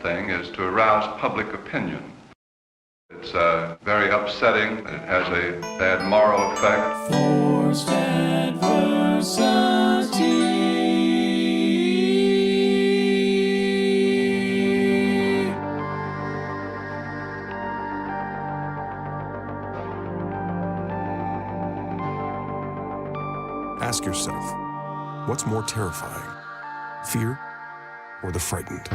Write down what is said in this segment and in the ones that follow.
thing is to arouse public opinion. It's very upsetting. It has a bad moral effect. Forced adversity. Ask yourself, what's more terrifying, fear or the frightened?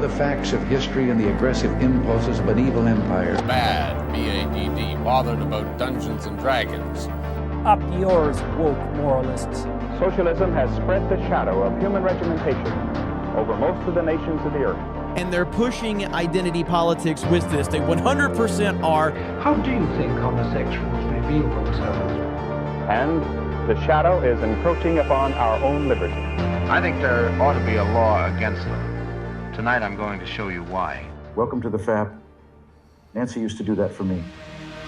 The facts of history and the aggressive impulses of an evil empire. Bad, B-A-D-D, bothered about Dungeons and Dragons. Up yours, woke moralists. Socialism has spread the shadow of human regimentation over most of the nations of the earth. And they're pushing identity politics with this. They 100% are. How do you think homosexuals reveal themselves? And the shadow is encroaching upon our own liberty. I think there ought to be a law against them. Tonight I'm going to show you why. Welcome to the FAP. Nancy used to do that for me.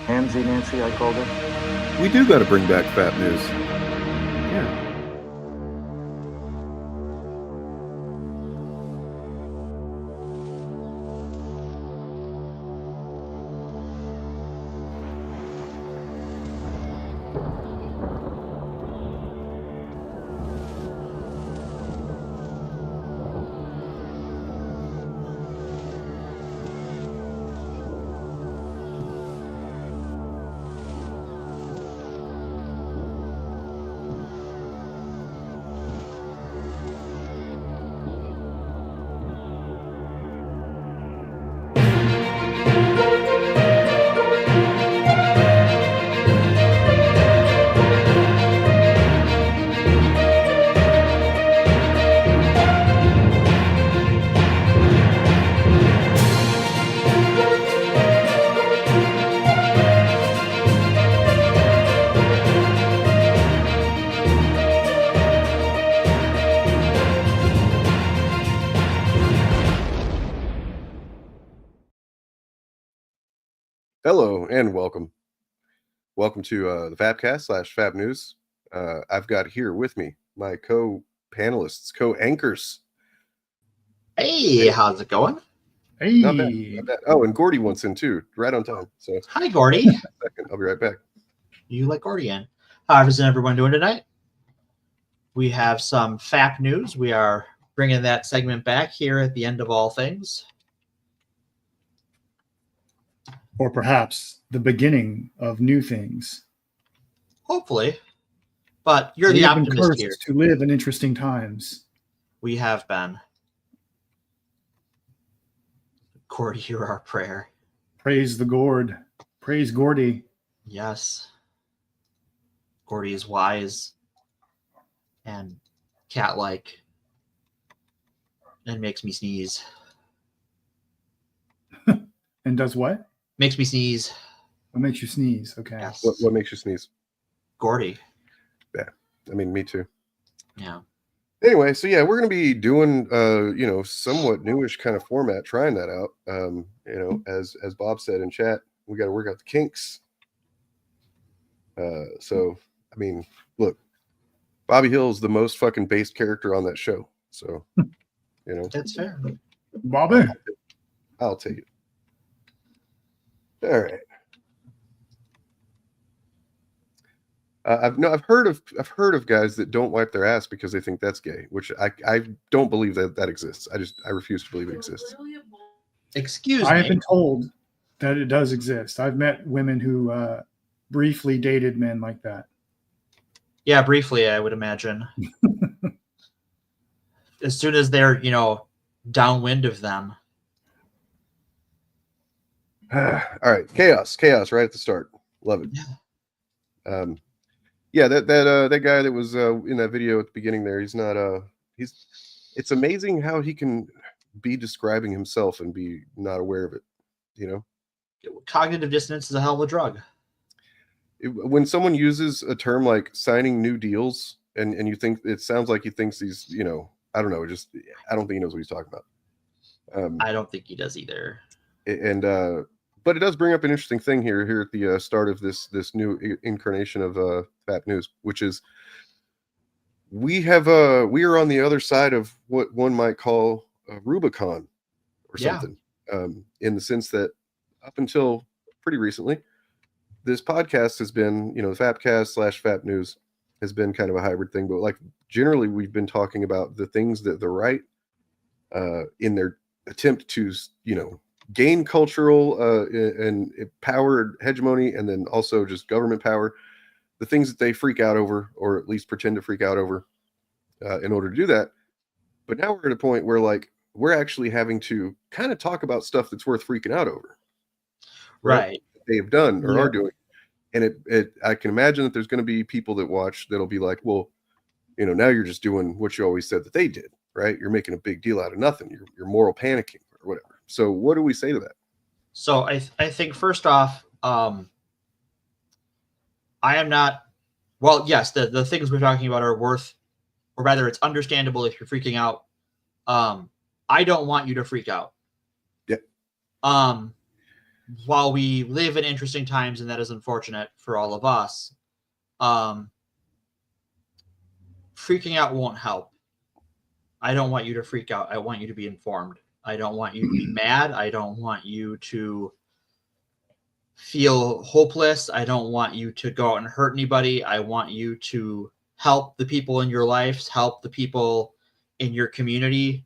Handsy Nancy, I called her. We do got to bring back FAP news. Yeah. Hello and welcome. Welcome to the FAPcast / FAP News. I've got here with me my co-panelists, co-anchors. Hey, how's it going? Hey. Not bad, not bad. Oh, and Gordy wants in too, right on time. So hi, Gordy. Second, I'll be right back. You let Gordy in. How's everyone doing tonight? We have some FAP news. We are bringing that segment back here at the end of all things. Or perhaps the beginning of new things. Hopefully. But you're the optimist here. To live in interesting times. We have been. Gordy, hear our prayer. Praise the Gord. Praise Gordy. Yes. Gordy is wise and cat-like and makes me sneeze. And does what? Makes me sneeze. What makes you sneeze? Okay. Yes. What makes you sneeze? Gordy. Yeah. I mean, me too. Yeah. Anyway, so yeah, we're going to be doing, somewhat newish kind of format, trying that out. As Bob said in chat, we got to work out the kinks. So, I mean, look, Bobby Hill is the most fucking based character on that show. So, That's fair. Bobby. I'll take it. All right. I've heard of guys that don't wipe their ass because they think that's gay, which I don't believe that exists. I refuse to believe it exists. Excuse me. I have been told that it does exist. I've met women who briefly dated men like that. Yeah, briefly, I would imagine. As soon as they're, downwind of them. All right, chaos right at the start. Love it. Yeah. That guy that was in that video at the beginning there, he's not it's amazing how he can be describing himself and be not aware of it, Cognitive dissonance is a hell of a drug. When someone uses a term like signing new deals and you think it sounds like he thinks he's, I don't know, I don't think he knows what he's talking about. I don't think he does either. And but it does bring up an interesting thing here at the start of this new incarnation of FAP News, which is we are on the other side of what one might call Rubicon or Yeah. something. In the sense that up until pretty recently, this podcast has been, the Fapcast / Fap News has been kind of a hybrid thing, but like generally we've been talking about the things that the right, in their attempt to, gain cultural and power hegemony, and then also just government power, the things that they freak out over, or at least pretend to freak out over, in order to do that. But now we're at a point where like we're actually having to kind of talk about stuff that's worth freaking out over, Right. They have done or Yeah. are doing. And I can imagine that there's going to be people that watch that'll be like, well, now you're just doing what you always said that they did, right? You're making a big deal out of nothing. You're moral panicking or whatever. So what do we say to that? So I think first off, I am not, well, yes, the things we're talking about are worth, or rather it's understandable if you're freaking out. I don't want you to freak out. Yeah. While we live in interesting times, and that is unfortunate for all of us, freaking out won't help. I don't want you to freak out. I want you to be informed. I don't want you to be mad. I don't want you to feel hopeless. I don't want you to go out and hurt anybody. I want you to help the people in your lives, help the people in your community,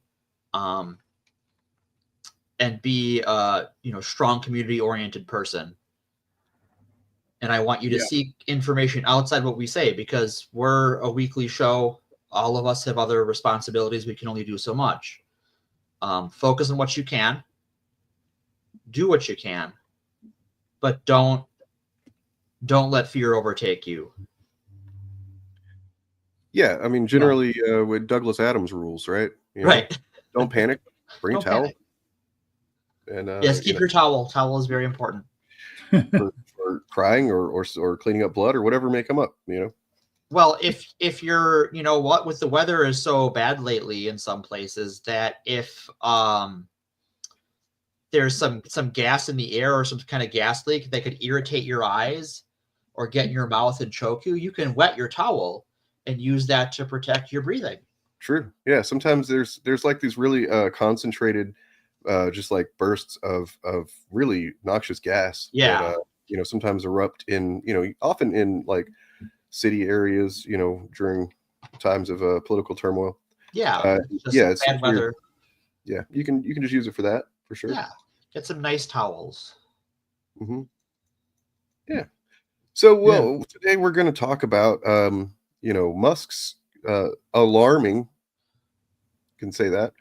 and be a strong community-oriented person. And I want you to seek information outside what we say, because we're a weekly show. All of us have other responsibilities. We can only do so much. Focus on what you can. Do what you can. But don't let fear overtake you. Yeah, I mean, generally with Douglas Adams rules, right? Right. Don't panic. Bring a towel. Panic. And Yes, keep your towel. Towel is very important. for crying or cleaning up blood or whatever may come up, Well, if you're, with the weather is so bad lately in some places that if there's some gas in the air or some kind of gas leak that could irritate your eyes or get in your mouth and choke you, you can wet your towel and use that to protect your breathing. True. Yeah. Sometimes there's like these really concentrated, just like bursts of really noxious gas. Yeah. That, sometimes erupt in, often in like city areas, during times of political turmoil. Yeah. It's bad weather. Yeah. You can just use it for that for sure. Yeah. Get some nice towels. Mm-hmm. Yeah. So, today we're going to talk about, Musk's alarming, can say that,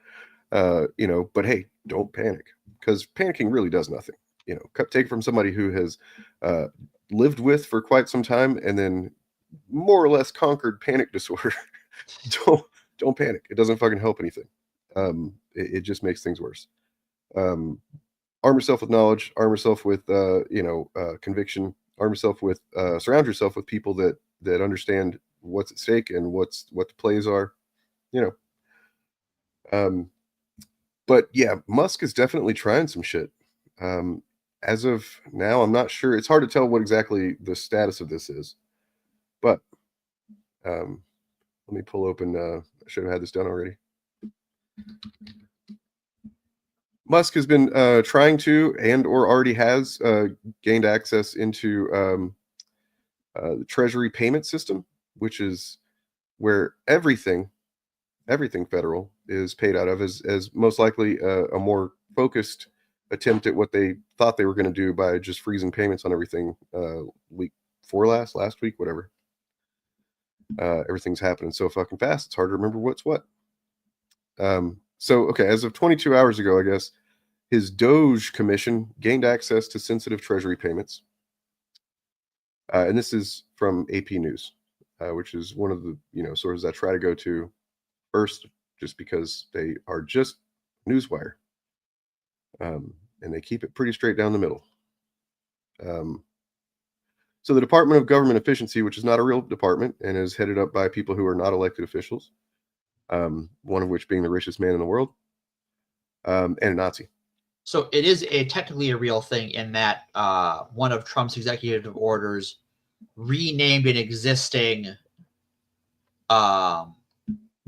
but hey, don't panic, because panicking really does nothing. Take it from somebody who has lived with for quite some time and then more or less conquered panic disorder. Don't panic. It doesn't fucking help anything. It just makes things worse. Arm yourself with knowledge, arm yourself with conviction, arm yourself with surround yourself with people that understand what's at stake and what the plays are, but yeah, Musk is definitely trying some shit. As of now, I'm not sure. It's hard to tell what exactly the status of this is, but let me pull open. I should have had this done already. Musk has been trying to, and or already has gained access into the Treasury payment system, which is where everything federal is paid out of, as most likely a more focused attempt at what they thought they were going to do by just freezing payments on everything week before last week, whatever. Everything's happening so fucking fast, it's hard to remember what's what. So, okay, as of 22 hours ago, I guess, his Doge Commission gained access to sensitive Treasury payments. And this is from AP News, which is one of the sources I try to go to first, just because they are just newswire, and they keep it pretty straight down the middle. So the Department of Government Efficiency, which is not a real department and is headed up by people who are not elected officials, one of which being the richest man in the world, and a Nazi. So it is technically a real thing in that one of Trump's executive orders renamed an existing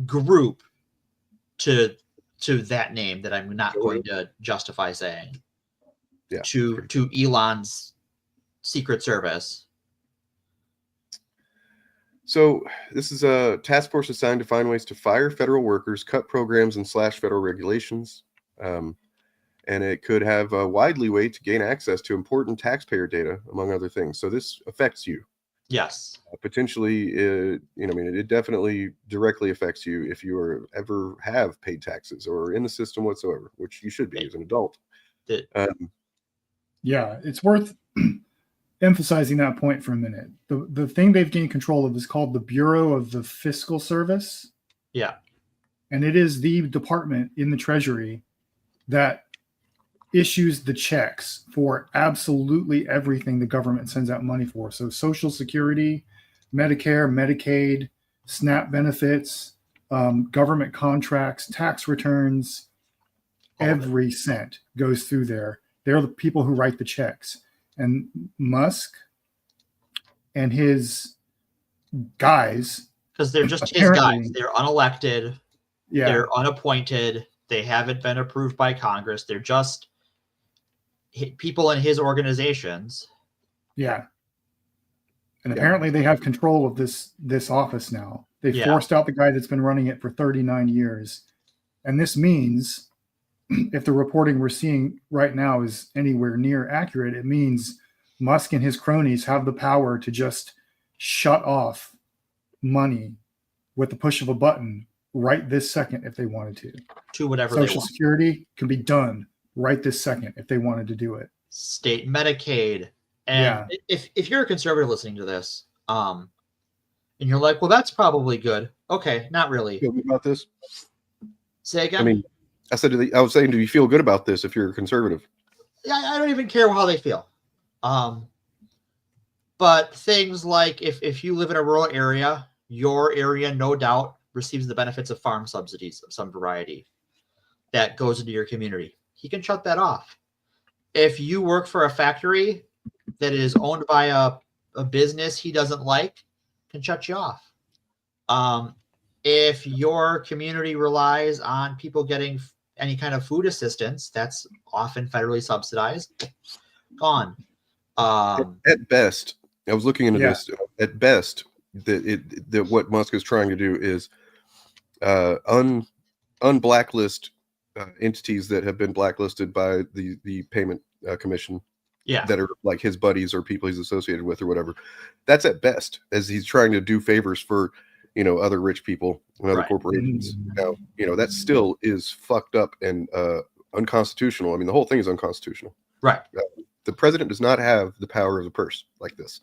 group to to that name that I'm not going to justify saying. Yeah. To Elon's Secret Service. So this is a task force assigned to find ways to fire federal workers, cut programs, and slash federal regulations. And it could have a wide leeway to gain access to important taxpayer data, among other things. So this affects you. Yes. Potentially, it definitely directly affects you if you ever have paid taxes or in the system whatsoever, which you should be as an adult. Yeah, it's worth emphasizing that point for a minute. The thing they've gained control of is called the Bureau of the Fiscal Service. Yeah. And it is the department in the Treasury that issues the checks for absolutely everything the government sends out money for. So Social Security, Medicare, Medicaid, SNAP benefits, government contracts, tax returns, every cent goes through there. They're the people who write the checks. And Musk and his guys, because they're just his guys. They're unelected. Yeah. They're unappointed. They haven't been approved by Congress. They're just people in his organizations. Yeah. And apparently they have control of this office now. They forced out the guy that's been running it for 39 years. And this means, if the reporting we're seeing right now is anywhere near accurate, it means Musk and his cronies have the power to just shut off money with the push of a button right this second if they wanted to. To whatever they want. Social Security can be done right this second if they wanted to do it. State Medicaid. And if you're a conservative listening to this, and you're like, well, that's probably good. Okay, not really. Feel good about this? Say again? I mean, I was saying, do you feel good about this if you're a conservative? Yeah, I don't even care how they feel. But things like if you live in a rural area, your area no doubt receives the benefits of farm subsidies of some variety that goes into your community. He can shut that off. If you work for a factory that is owned by a business he doesn't like, can shut you off. If your community relies on people getting any kind of food assistance, that's often federally subsidized, gone. At best, I was looking into this. At best, that what Musk is trying to do is unblacklist entities that have been blacklisted by the payment commission. Yeah, that are like his buddies or people he's associated with or whatever. That's at best, as he's trying to do favors for other rich people and other corporations. Now, that still is fucked up and unconstitutional. I mean, the whole thing is unconstitutional. Right. The president does not have the power of the purse like this,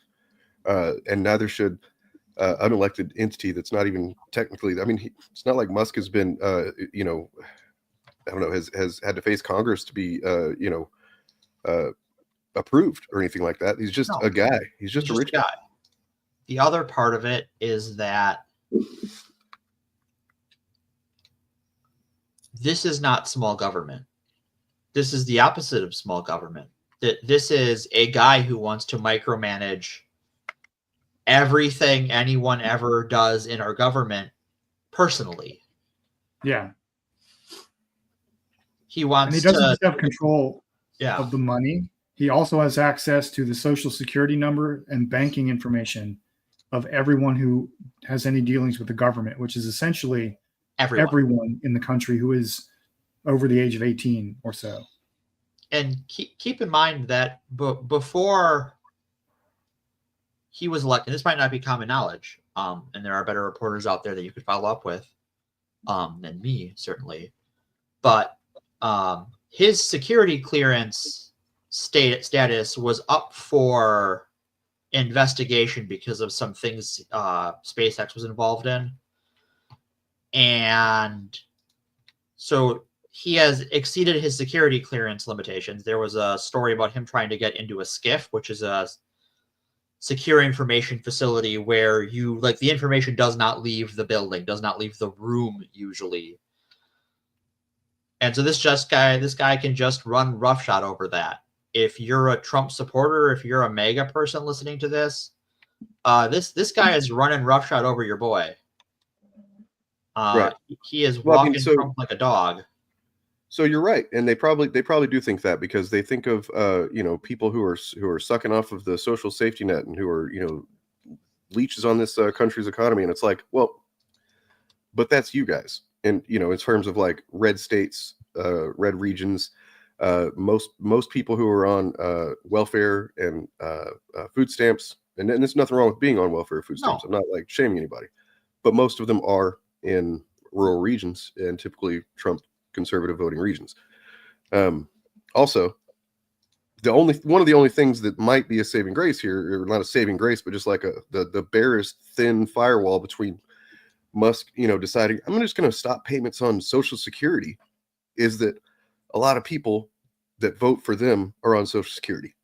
and neither should unelected entity that's not even technically. I mean, it's not like Musk has been, I don't know, has had to face Congress to be, approved or anything like that. He's just a guy. He's just a rich guy. The other part of it is that this is not small government. This is the opposite of small government. This is a guy who wants to micromanage everything anyone ever does in our government personally. Yeah. He wants and he doesn't just have control of the money. He also has access to the Social Security number and banking information of everyone who has any dealings with the government, which is essentially everyone in the country who is over the age of 18 or so. And keep in mind that before he was elected, this might not be common knowledge, and there are better reporters out there that you could follow up with than me, certainly. But his security clearance status was up for investigation because of some things SpaceX was involved in. And so he has exceeded his security clearance limitations. There was a story about him trying to get into a SCIF, which is a secure information facility where the information does not leave the building, does not leave the room usually. And so this guy can just run roughshod over that. If you're a Trump supporter, if you're a MAGA person listening to this, this guy is running roughshod over your boy. He is walking Trump like a dog. So you're right, and they probably do think that, because they think of people who are sucking off of the social safety net and who are leeches on this country's economy, and it's like, well, but that's you guys, and in terms of like red states, red regions, most people who are on welfare and food stamps, and there's nothing wrong with being on welfare or food stamps. I'm not like shaming anybody, but most of them are in rural regions and typically Trump conservative voting regions. Also, one of the only things that might be a saving grace here, or not a saving grace, but just like the barest thin firewall between Musk, deciding I'm just going to stop payments on Social Security, is that a lot of people that vote for them are on Social Security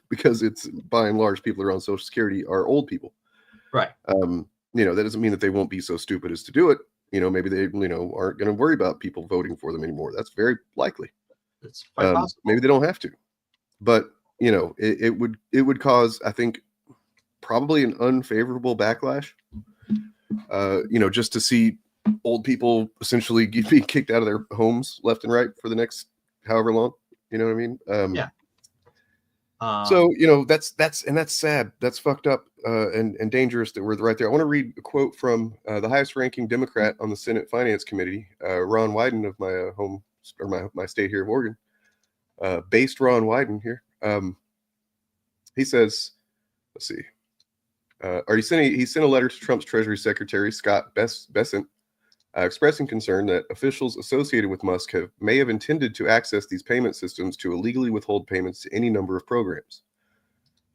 because it's by and large people that are on Social Security are old people. Right. That doesn't mean that they won't be so stupid as to do it. Maybe they, aren't going to worry about people voting for them anymore. That's very likely. It's quite possible. Maybe they don't have to, but it would cause, I think, probably an unfavorable backlash. Just to see old people essentially being kicked out of their homes left and right for the next however long. You know what I mean? Yeah. So that's sad. That's fucked up and dangerous that we're right there. I want to read a quote from the highest ranking Democrat on the Senate Finance Committee, Ron Wyden of my home or my state here of Oregon. Based Ron Wyden here. He says, let's see. He sent a letter to Trump's Treasury Secretary Scott Bessent, expressing concern that officials associated with Musk may have intended to access these payment systems to illegally withhold payments to any number of programs.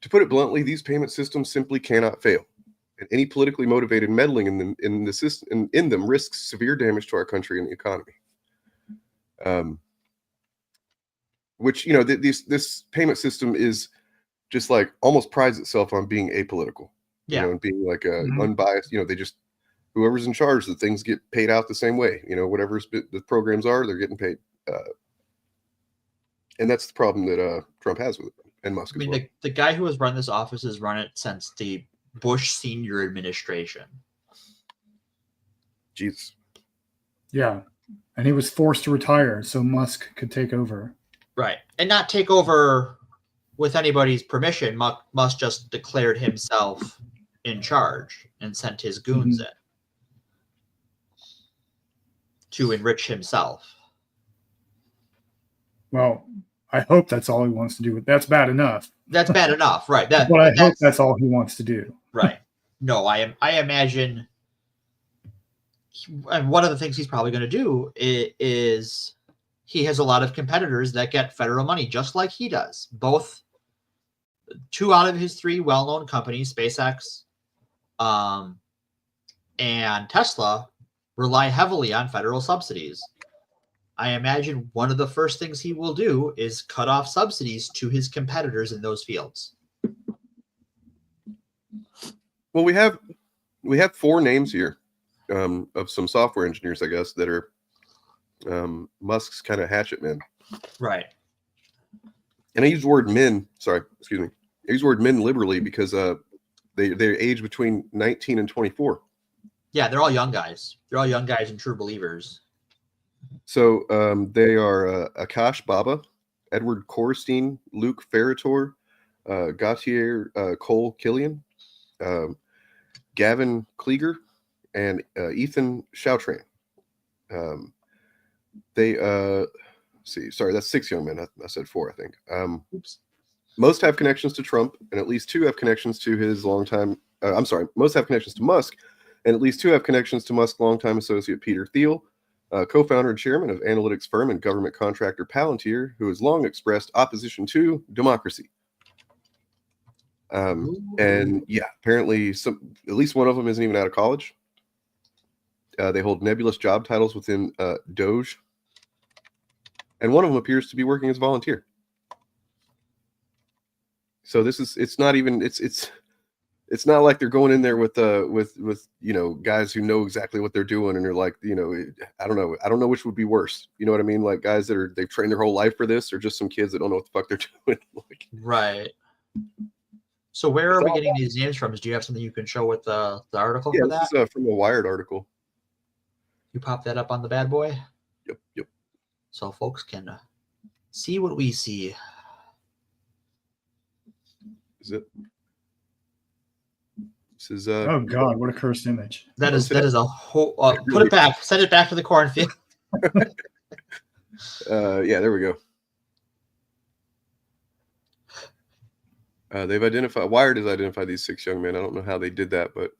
To put it bluntly, these payment systems simply cannot fail, and any politically motivated meddling in them risks severe damage to our country and the economy. Which this payment system is just like almost prides itself on being apolitical, and being like unbiased. They just, whoever's in charge, the things get paid out the same way. Whatever the programs are, they're getting paid. And that's the problem that Trump has with it, and Musk as well. The guy who has run this office has run it since the Bush senior administration. Jesus. Yeah. And he was forced to retire so Musk could take over. Right. And not take over with anybody's permission. Musk just declared himself in charge and sent his goons in to enrich himself. Well, I hope that's all he wants to do. That's bad enough. That's bad enough, right? But I hope that's all he wants to do. Right. No, I imagine, and one of the things he's probably going to do is he has a lot of competitors that get federal money, just like he does. Both 2 out of his 3 well-known companies, SpaceX and Tesla, rely heavily on federal subsidies. I imagine one of the first things he will do is cut off subsidies to his competitors in those fields. Well, we have 4 names here of some software engineers, I guess, that are Musk's kind of hatchet men. Right. And I use the word men. Sorry, excuse me. I use the word men liberally because they age between 19 and 24. Yeah, they're all young guys. They're all young guys and true believers. So they are Akash Baba, Edward Korstein, Luke Ferrator, Gautier Cole Killian, Gavin Klieger, and Ethan Chautran. They see, sorry, that's 6 young men. I said 4, I think. Most have connections to Trump, and at least 2 have connections to his longtime. Most have connections to Musk, and at least 2 have connections to Musk's longtime associate Peter Thiel, co-founder and chairman of analytics firm and government contractor Palantir, who has long expressed opposition to democracy. And yeah, apparently at least one of them isn't even out of college. They hold nebulous job titles within Doge, and one of them appears to be working as a volunteer. So it's not like they're going in there with guys who know exactly what they're doing, and they're like, I don't know which would be worse. You know what I mean? Like guys that they've trained their whole life for this, or just some kids that don't know what the fuck they're doing. Right. So where are we getting these names from? Do you have something you can show with the article for that? This is from a Wired article. You pop that up on the bad boy? Yep. so folks can see what we see. Is it? This is Oh God, what a cursed image. That is a whole. Put it back. Send it back to the cornfield. Yeah, there we go. Wired has identified these 6 young men. I don't know how they did that, but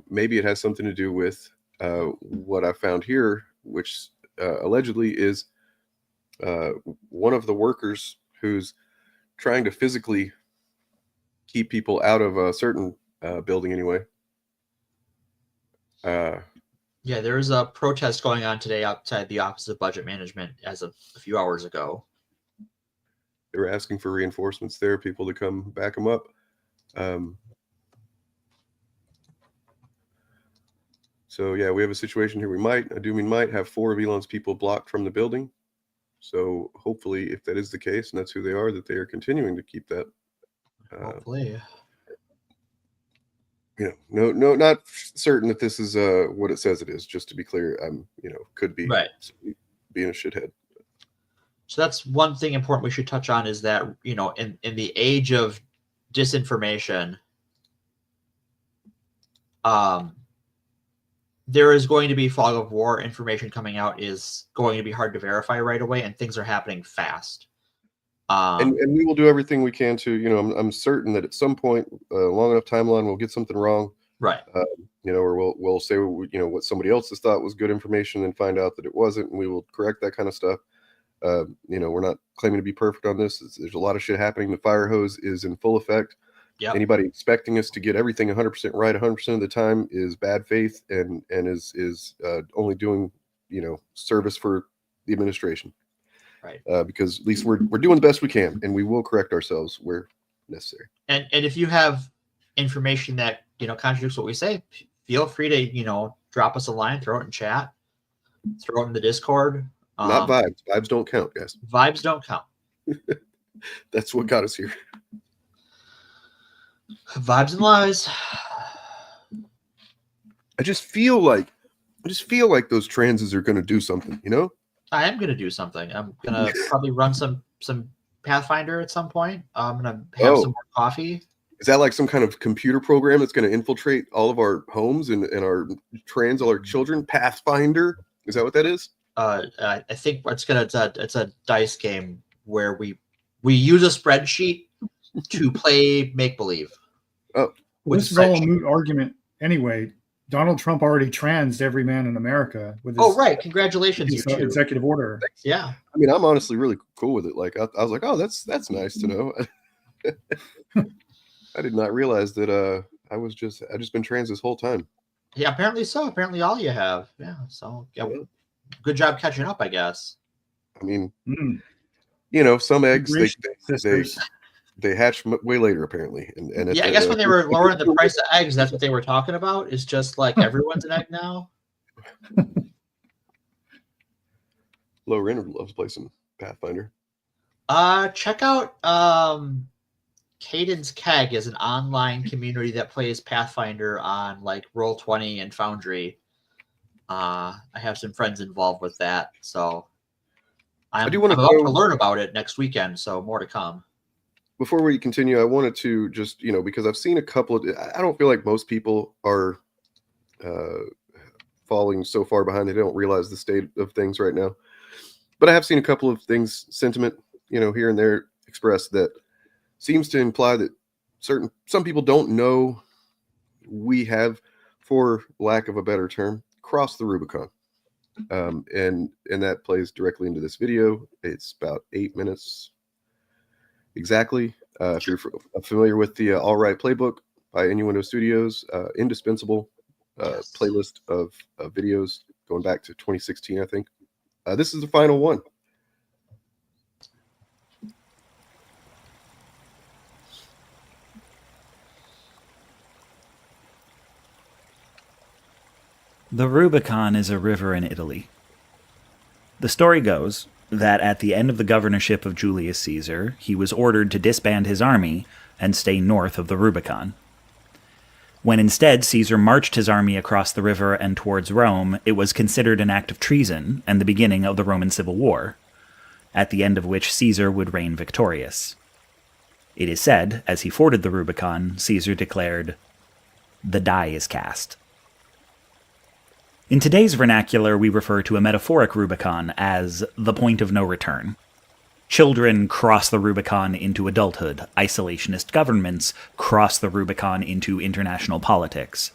maybe it has something to do with what I found here, which allegedly is one of the workers who's trying to physically keep people out of a certain building anyway. Yeah, there's a protest going on today outside the Office of Budget Management as of a few hours ago. They were asking for reinforcements there, people to come back them up. So yeah, we have a situation here. We might have 4 of Elon's people blocked from the building. So hopefully, if that is the case, and that's who they are, that they are continuing to keep that. Hopefully. No, not certain that this is what it says it is. Just to be clear, could be being a shithead. So that's one thing important we should touch on is that, in the age of disinformation, there is going to be fog of war. Information coming out is going to be hard to verify right away, and things are happening fast. And we will do everything we can to, I'm certain that at some point, long enough timeline, we'll get something wrong. Right. Or we'll say, what somebody else has thought was good information and find out that it wasn't, and we will correct that kind of stuff. We're not claiming to be perfect on this. There's a lot of shit happening. The fire hose is in full effect. Yep. Anybody expecting us to get everything 100% right 100% of the time is bad faith and is only doing, service for the administration. Right. Because at least we're doing the best we can, and we will correct ourselves where necessary. And if you have information that contradicts what we say, feel free to drop us a line, throw it in chat, throw it in the Discord. Not vibes. Vibes don't count, guys. Vibes don't count. That's what got us here. Vibes and lies. I just feel like those transes are going to do something. I am going to do something. I'm going to probably run some Pathfinder at some point. I'm going to have some more coffee. Is that like some kind of computer program that's going to infiltrate all of our homes and all our children? Pathfinder? Is that what that is? I think it's a dice game where we use a spreadsheet to play make-believe. Oh. This is all a moot argument anyway. Donald Trump already transed every man in America with his, right. Congratulations, his executive order. Yeah. I mean, I'm honestly really cool with it. Like, I was like, oh, that's nice to know. I did not realize that I just been trans this whole time. Yeah, apparently so. Apparently all you have. Yeah. So yeah, good job catching up, I guess. I mean, some eggs they hatch way later apparently, and I guess when they were lowering the price of eggs, that's what they were talking about. It's just like everyone's an egg now. Low Renner loves playing some Pathfinder. Check out Caden's Keg is an online community that plays Pathfinder on like Roll20 and Foundry. I have some friends involved with that, so I'm about to learn about it next weekend. So more to come. Before we continue, I wanted to just, because I've seen a couple of, I don't feel like most people are falling so far behind they don't realize the state of things right now. But I have seen a couple of things, sentiment, here and there expressed that seems to imply that some people don't know we have, for lack of a better term, crossed the Rubicon. And that plays directly into this video. It's about 8 minutes. Exactly. If you're familiar with the All Right Playbook by Innuendo Studios, indispensable playlist of videos going back to 2016, I think. This is the final one. The Rubicon is a river in Italy. The story goes that at the end of the governorship of Julius Caesar, he was ordered to disband his army and stay north of the Rubicon. When instead Caesar marched his army across the river and towards Rome, it was considered an act of treason and the beginning of the Roman Civil War, at the end of which Caesar would reign victorious. It is said, as he forded the Rubicon, Caesar declared, "The die is cast." In today's vernacular, we refer to a metaphoric Rubicon as the point of no return. Children cross the Rubicon into adulthood. Isolationist governments cross the Rubicon into international politics.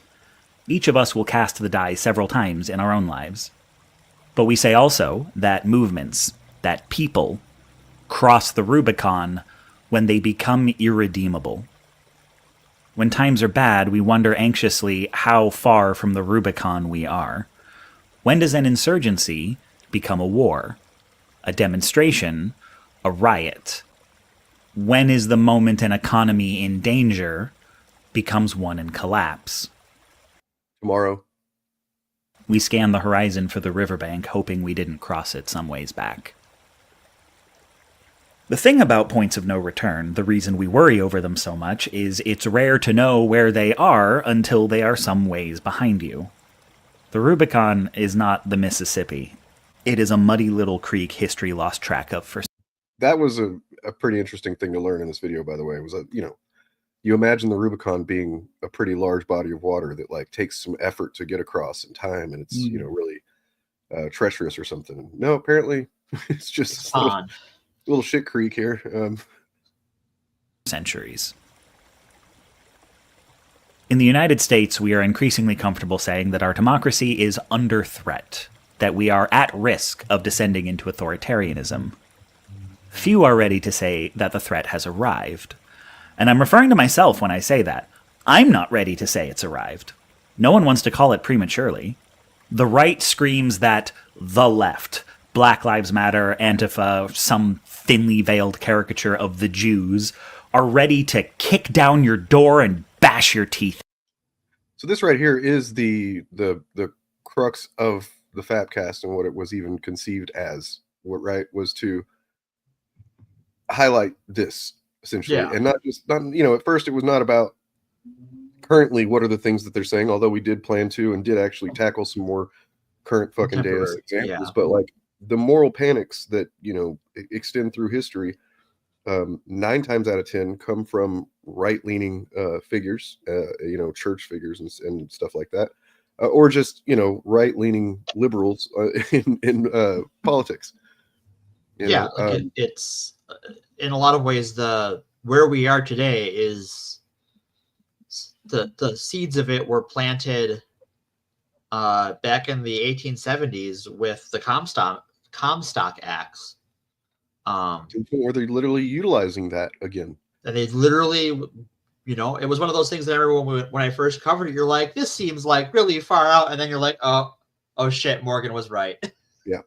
Each of us will cast the die several times in our own lives. But we say also that movements, that people, cross the Rubicon when they become irredeemable. When times are bad, we wonder anxiously how far from the Rubicon we are. When does an insurgency become a war? A demonstration? A riot? When is the moment an economy in danger becomes one in collapse? Tomorrow. We scan the horizon for the riverbank, hoping we didn't cross it some ways back. The thing about points of no return, the reason we worry over them so much, is it's rare to know where they are until they are some ways behind you. The Rubicon is not the Mississippi. It is a muddy little creek history lost track of for... That was a pretty interesting thing to learn in this video, by the way. It was you imagine the Rubicon being a pretty large body of water that like takes some effort to get across in time, and it's really treacherous or something. No, apparently it's just a little shit creek here. Centuries. In the United States, we are increasingly comfortable saying that our democracy is under threat, that we are at risk of descending into authoritarianism. Few are ready to say that the threat has arrived. And I'm referring to myself when I say that. I'm not ready to say it's arrived. No one wants to call it prematurely. The right screams that the left, Black Lives Matter, Antifa, some thinly veiled caricature of the Jews, are ready to kick down your door and bash your teeth. So this right here is the crux of the FAP cast and what it was even conceived as. What was to highlight this essentially, and not at first it was not about currently what are the things that they're saying, although we did plan to and did actually tackle some more current fucking days examples, but like the moral panics that extend through history, 9 times out of 10 come from right-leaning figures, church figures and stuff like that, or just right-leaning liberals in politics. It's in a lot of ways where we are today is the seeds of it were planted back in the 1870s with the Comstock Acts. Where they're literally utilizing that again. And they literally, it was one of those things that everyone, when I first covered it, you're like, this seems like really far out. And then you're like, oh shit, Morgan was right. Yeah.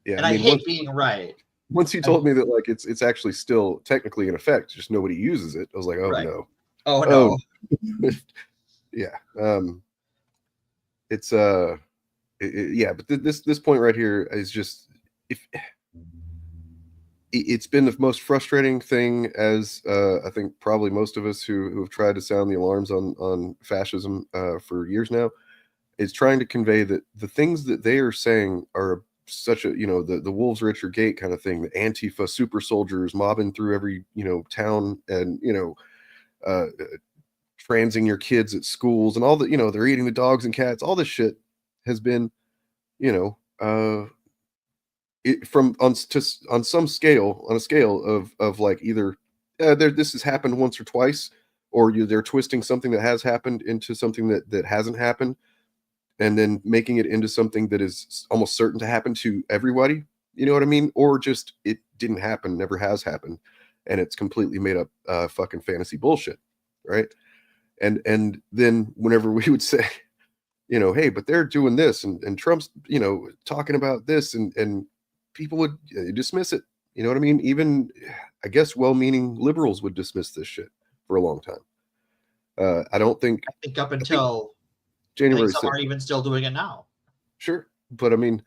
And I hate being right. Once you told me that like it's actually still technically in effect, just nobody uses it, I was like, no. Oh no. Yeah. It's but this point right here is just it's been the most frustrating thing, as I think probably most of us who have tried to sound the alarms on fascism for years now, is trying to convey that the things that they are saying are such a the wolves are at your gate kind of thing, the Antifa super soldiers mobbing through every town and transing your kids at schools and all that, they're eating the dogs and cats, all this shit has been on some scale, on a scale of like either this has happened once or twice, or they're twisting something that has happened into something that hasn't happened, and then making it into something that is almost certain to happen to everybody. You know what I mean? Or just it didn't happen, never has happened, and it's completely made up fucking fantasy bullshit, right? And then whenever we would say, hey, but they're doing this, and Trump's talking about this, and people would dismiss it. You know what I mean? Even, I guess, well-meaning liberals would dismiss this shit for a long time. I think up until January 6th. Some are even still doing it now. Sure. But I mean,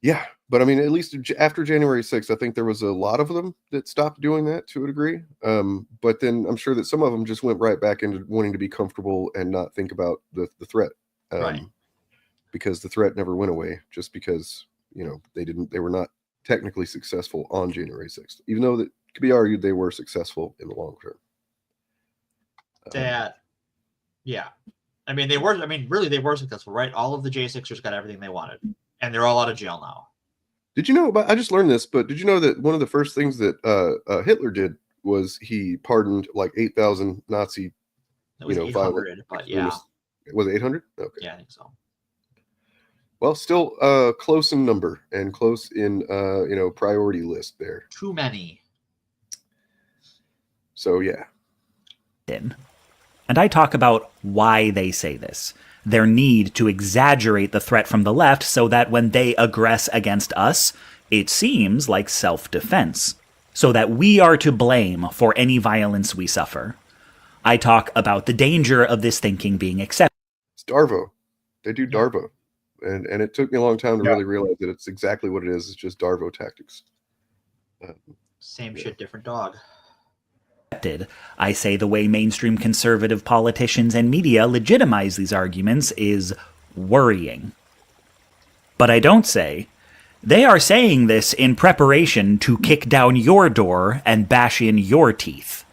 at least after January 6th, I think there was a lot of them that stopped doing that to a degree. But then I'm sure that some of them just went right back into wanting to be comfortable and not think about the threat. Because the threat never went away, just because, they were not technically successful on January 6th, even though it could be argued they were successful in the long term. Yeah. I mean, really, they were successful, right? All of the J6ers got everything they wanted, and they're all out of jail now. Did you know about? I just learned this, but did you know that one of the first things that Hitler did was he pardoned like 8,000 Nazi, It was 800, but yeah. Was it 800? Okay. Yeah, I think so. Well, still close in number and close in priority list there. Too many. So yeah. And I talk about why they say this. Their need to exaggerate the threat from the left so that when they aggress against us, it seems like self-defense, so that we are to blame for any violence we suffer. I talk about the danger of this thinking being accepted. It's Darvo. They do Darvo. And it took me a long time to really realize that it's exactly what it is. It's just Darvo tactics. Same shit, different dog. I say the way mainstream conservative politicians and media legitimize these arguments is worrying. But I don't say, they are saying this in preparation to kick down your door and bash in your teeth.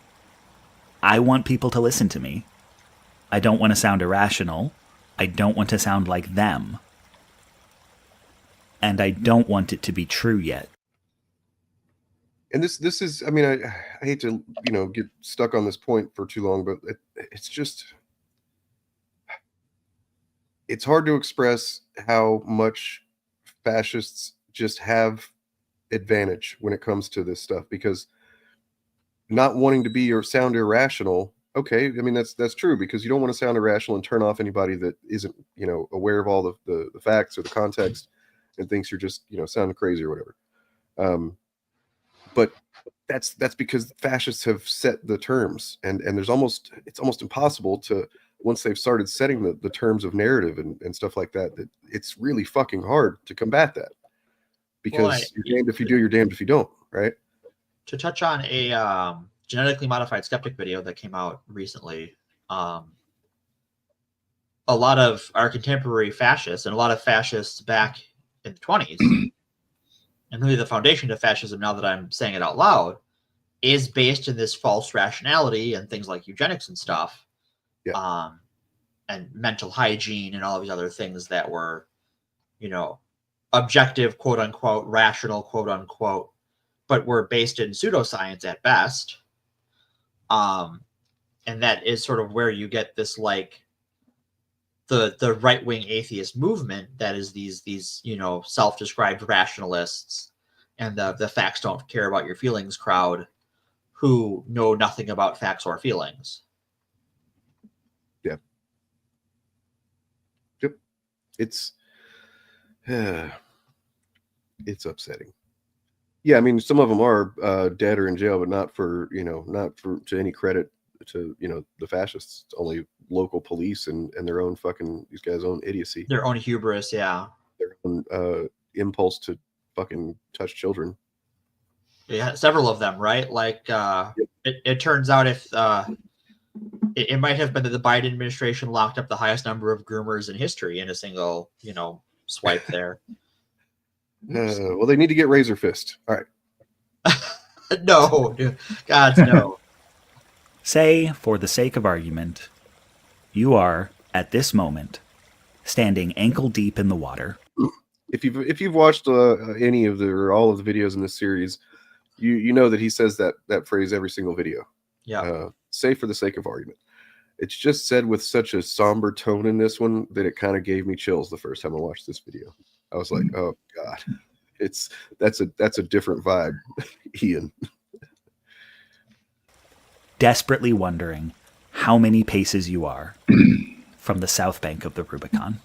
I want people to listen to me. I don't want to sound irrational. I don't want to sound like them. And I don't want it to be true yet. And this is, I mean, I hate to, get stuck on this point for too long, but it's just, it's hard to express how much fascists just have advantage when it comes to this stuff, because not wanting to be or sound irrational, okay, I mean, that's true, because you don't want to sound irrational and turn off anybody that isn't, aware of all the facts or the context and thinks you're just, sounding crazy or whatever. But that's because fascists have set the terms, and it's almost impossible to, once they've started setting the terms of narrative and stuff like that, that it's really fucking hard to combat that, because you're damned if you do, you're damned if you don't, right? To touch on a genetically modified skeptic video that came out recently, a lot of our contemporary fascists and a lot of fascists back in the 20s, and really the foundation of fascism, now that I'm saying it out loud, is based in this false rationality and things like eugenics and stuff, and mental hygiene and all of these other things that were, objective, quote unquote, rational, quote unquote, but were based in pseudoscience at best. And that is sort of where you get this, like, the right-wing atheist movement that is these self-described rationalists and the facts don't care about your feelings crowd who know nothing about facts or feelings. Yeah. Yep. It's upsetting. Yeah, I mean, some of them are dead or in jail, but not for to any credit to the fascists. It's only local police and their own fucking, these guys' own idiocy, their own hubris, their own impulse to fucking touch children. Yeah, several of them, right? Like it turns out if it might have been that the Biden administration locked up the highest number of groomers in history in a single swipe there. Well, they need to get Razor Fist. All right. No, dude. God, no. Say, for the sake of argument, you are, at this moment, standing ankle deep in the water. If you've watched any of or all of the videos in this series, you know that he says that phrase every single video. Yeah. Say, for the sake of argument. It's just said with such a somber tone in this one that it kind of gave me chills the first time I watched this video. I was like, oh God, that's a different vibe, Ian. Desperately wondering how many paces you are from the south bank of the Rubicon.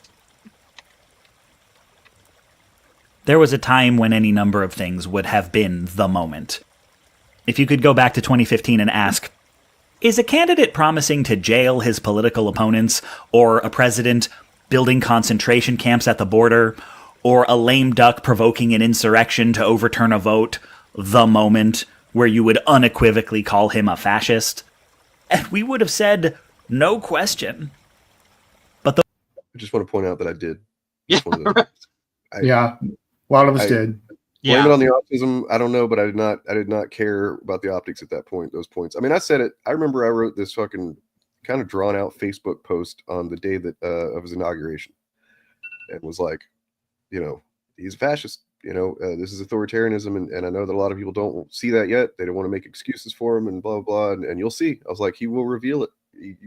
There was a time when any number of things would have been the moment. If you could go back to 2015 and ask, is a candidate promising to jail his political opponents, or a president building concentration camps at the border, or a lame duck provoking an insurrection to overturn a vote, the moment where you would unequivocally call him a fascist? And we would have said, no question. But I just want to point out that I did. Yeah, A lot of us did. Blame it on the autism. I don't know, but I did not care about the optics at that point. Those points. I mean, I said it. I remember I wrote this fucking kind of drawn out Facebook post on the day that of his inauguration, and was like, he's a fascist. This is authoritarianism, and I know that a lot of people don't see that yet. They don't want to make excuses for him, and blah blah blah. And you'll see. I was like, he will reveal it.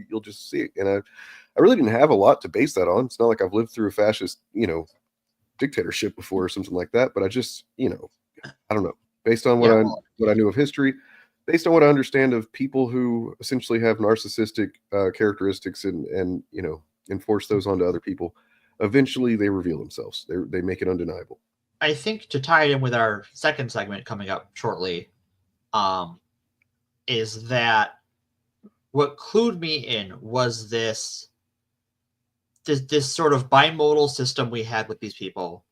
You'll just see it. And I really didn't have a lot to base that on. It's not like I've lived through a fascist, dictatorship before or something like that, but I just I don't know, based on what I knew of history, based on what I understand of people who essentially have narcissistic characteristics and enforce those onto other people, eventually they reveal themselves. They make it undeniable. I think to tie it in with our second segment coming up shortly, is that what clued me in was this sort of bimodal system we had with these people,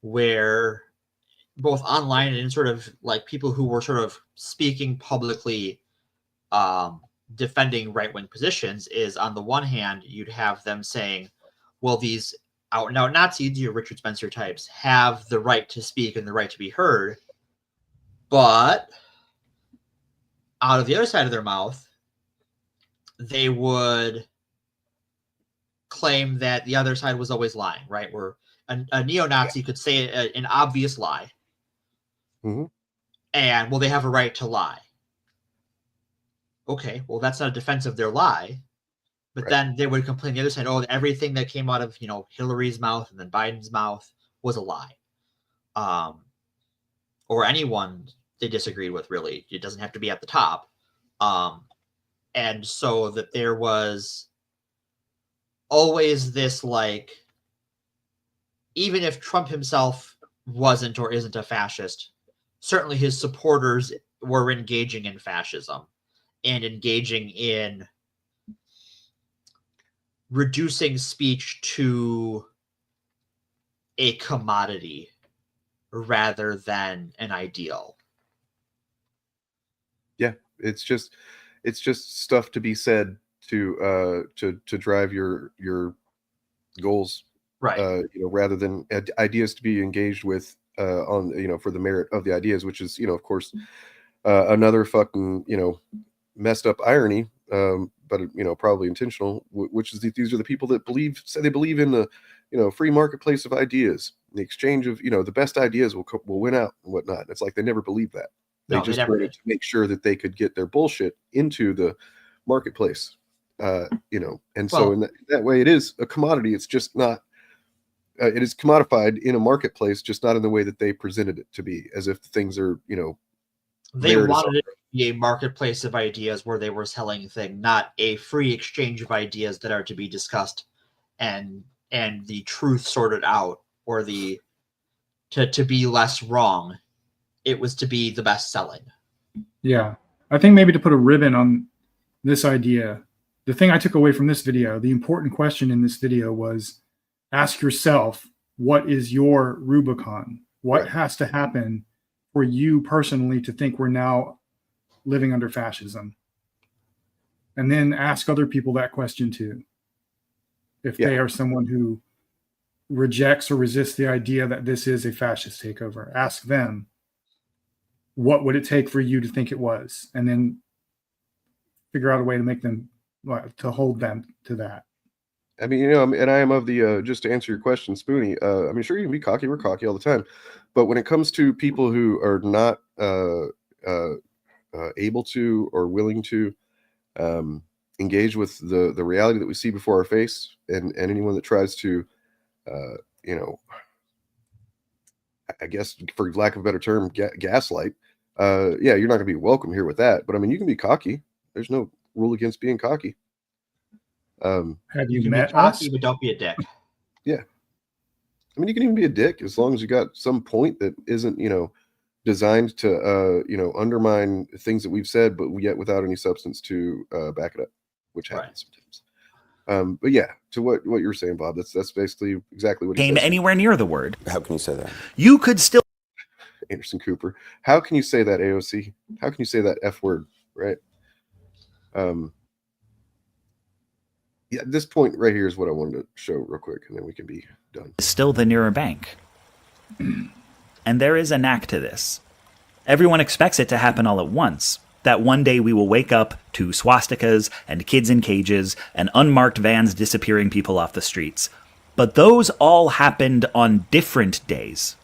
where both online and sort of like people who were sort of speaking publicly, defending right-wing positions, is on the one hand, you'd have them saying, well, these out and out Nazis, your Richard Spencer types, have the right to speak and the right to be heard. But out of the other side of their mouth, they would claim that the other side was always lying, right? Where a neo-Nazi could say an obvious lie. Mm-hmm. And, well, they have a right to lie. Okay, well, that's not a defense of their lie. But then they would complain the other side, oh, everything that came out of, Hillary's mouth and then Biden's mouth was a lie. Or anyone they disagreed with, really. It doesn't have to be at the top. And so that there was always this, like, even if Trump himself wasn't or isn't a fascist, certainly his supporters were engaging in fascism and engaging in reducing speech to a commodity rather than an ideal. Yeah, it's just stuff to be said to drive your goals, right? Rather than ideas to be engaged with on for the merit of the ideas, which is of course another fucking messed up irony, but probably intentional, which is these are the people that say they believe in the free marketplace of ideas, the exchange of the best ideas will win out and whatnot. It's like they never believed that. They just wanted to make sure that they could get their bullshit into the marketplace, and so in that way it is a commodity. It's just not. It is commodified in a marketplace, just not in the way that they presented it to be, as if things are They wanted it to be a marketplace of ideas where they were selling things, not a free exchange of ideas that are to be discussed and the truth sorted out, or to be less wrong. It was to be the best selling. Yeah. I think maybe to put a ribbon on this idea, the thing I took away from this video, the important question in this video was, ask yourself, what is your Rubicon? What has to happen for you personally to think we're now living under fascism? And then ask other people that question too. If they are someone who rejects or resists the idea that this is a fascist takeover, ask them, what would it take for you to think it was? And then figure out a way to make them, to hold them to that. I mean, and I am of the, just to answer your question, Spoonie, I mean, sure, you can be cocky. We're cocky all the time. But when it comes to people who are not able to or willing to engage with the reality that we see before our face, and anyone that tries to, I guess, for lack of a better term, gaslight, you're not going to be welcome here with that. But I mean, you can be cocky. There's no rule against being cocky. Have you met cocky, us? but don't be a dick. Yeah. I mean, you can even be a dick as long as you got some point that isn't, designed to, undermine things that we've said, but yet without any substance to back it up, which happens sometimes. But yeah, to what you're saying, Bob, that's basically exactly what he Came said. anywhere near the word. How can you say that? You could still. Anderson Cooper. How can you say that, AOC? How can you say that F word, right? Yeah, this point right here is what I wanted to show real quick, and then we can be done. Still the nearer bank. And there is a knack to this. Everyone expects it to happen all at once, that one day we will wake up to swastikas and kids in cages and unmarked vans disappearing people off the streets. But those all happened on different days.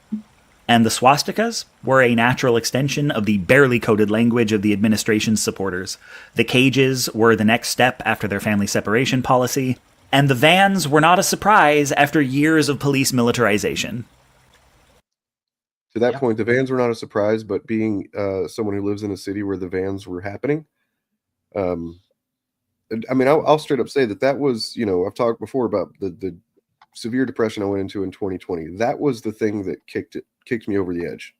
And the swastikas were a natural extension of the barely coded language of the administration's supporters. The cages were the next step after their family separation policy. And the vans were not a surprise after years of police militarization. To that point, the vans were not a surprise, but being someone who lives in a city where the vans were happening, I mean, I'll straight up say that was, I've talked before about the severe depression I went into in 2020. That was the thing that kicked me over the edge.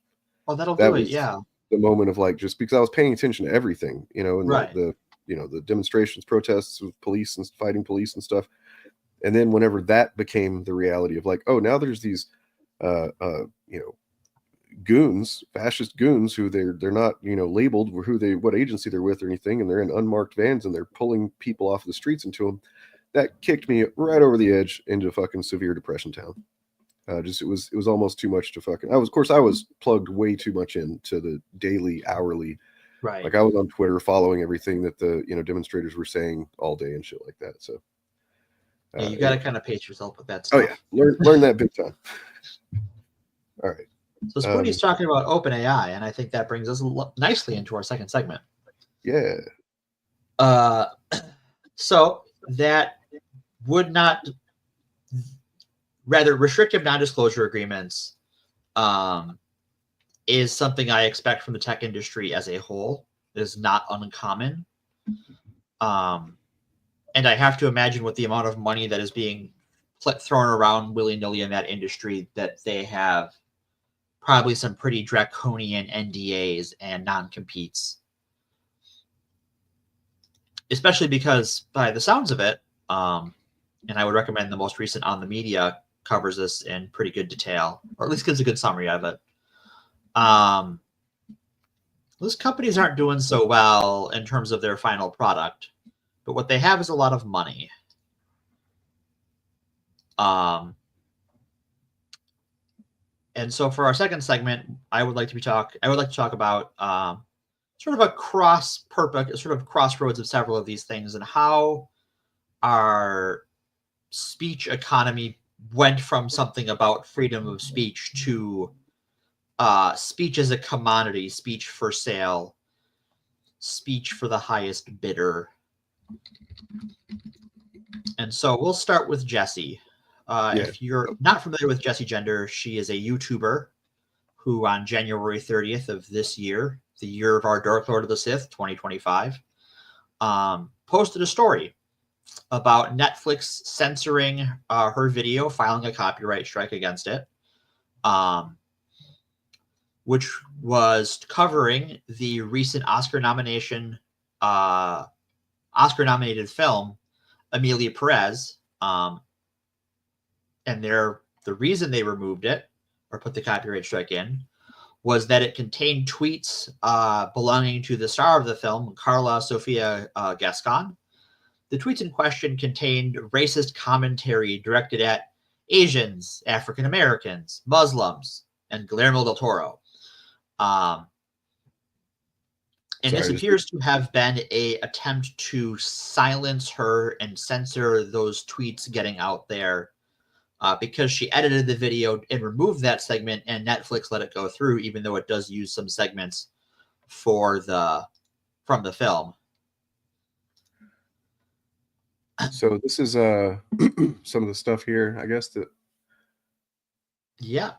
Oh, that'll do it, yeah. The moment of like, just because I was paying attention to everything, and right. the demonstrations, protests with police and fighting police and stuff. And then whenever that became the reality of like, oh, now there's these, goons, fascist goons, who they're not labeled what agency they're with or anything, and they're in unmarked vans and they're pulling people off the streets into them. That kicked me right over the edge into fucking severe depression town. It was almost too much to fucking. I was plugged way too much into the daily, hourly. Right. Like I was on Twitter following everything that the demonstrators were saying all day and shit like that. So yeah, you got to kind of pace yourself with that stuff. Oh yeah, learn that big time. All right. So Spoonie's talking about OpenAI, and I think that brings us nicely into our second segment. Yeah. So that would not, rather restrictive non-disclosure agreements is something I expect from the tech industry as a whole. It is not uncommon. And I have to imagine with the amount of money that is being thrown around willy-nilly in that industry that they have probably some pretty draconian NDAs and non-competes. Especially because by the sounds of it, and I would recommend the most recent On the Media covers this in pretty good detail, or at least gives a good summary of it. Those companies aren't doing so well in terms of their final product, but what they have is a lot of money. And so for our second segment, I would like to talk about sort of a crossroads of several of these things and how our speech economy went from something about freedom of speech to speech as a commodity, speech for sale, speech for the highest bidder. And so we'll start with Jessie. If you're not familiar with Jessie Gender, she is a YouTuber who on January 30th of this year, the year of our Dark Lord of the Sith, 2025, posted a story about Netflix censoring her video, filing a copyright strike against it, which was covering the recent Oscar-nominated film, Amelia Perez. And the reason they removed it or put the copyright strike in was that it contained tweets belonging to the star of the film, Carla Sofia Gascon. The tweets in question contained racist commentary directed at Asians, African Americans, Muslims, and Guillermo del Toro. This appears to have been an attempt to silence her and censor those tweets getting out there. Because she edited the video and removed that segment, and Netflix let it go through, even though it does use some segments from the film. So this is some of the stuff here, I guess that. Yeah.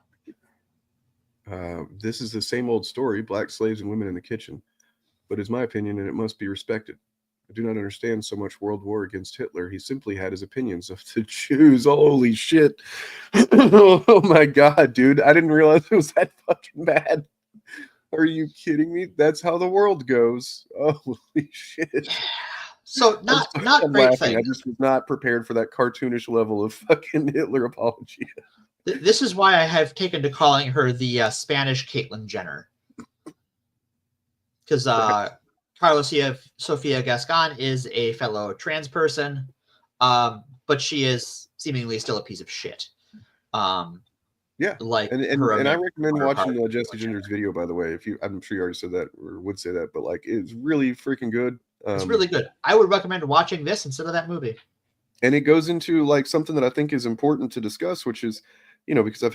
This is the same old story: black slaves and women in the kitchen, but it's my opinion, and it must be respected. I do not understand so much world war against Hitler. He simply had his opinions of the Jews. Holy shit. Oh my God, dude. I didn't realize it was that fucking bad. Are you kidding me? That's how the world goes. Holy shit. So not great thing. I just was not prepared for that cartoonish level of fucking Hitler apology. This is why I have taken to calling her the Spanish Caitlyn Jenner. Because Carla Sofia Gascon is a fellow trans person, but she is seemingly still a piece of shit. Yeah, like and her I image recommend on her watching part. Jesse Ginger's video. By the way, I'm sure you already said that or would say that, but like it's really freaking good. It's really good. I would recommend watching this instead of that movie. And it goes into like something that I think is important to discuss, which is, because I've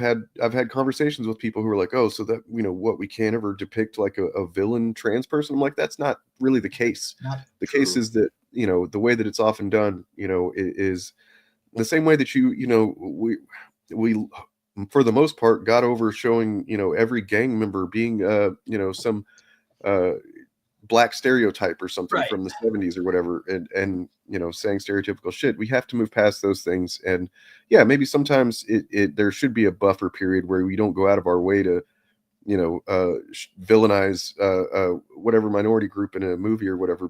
had conversations with people who are like, oh, so that what we can't ever depict like a villain trans person. I'm like, that's not really the case. The case is that the way that it's often done, is the same way that we for the most part got over showing every gang member being some black stereotype or something from the 70s or whatever, and saying stereotypical shit. We have to move past those things, and maybe sometimes there should be a buffer period where we don't go out of our way to villainize whatever minority group in a movie or whatever,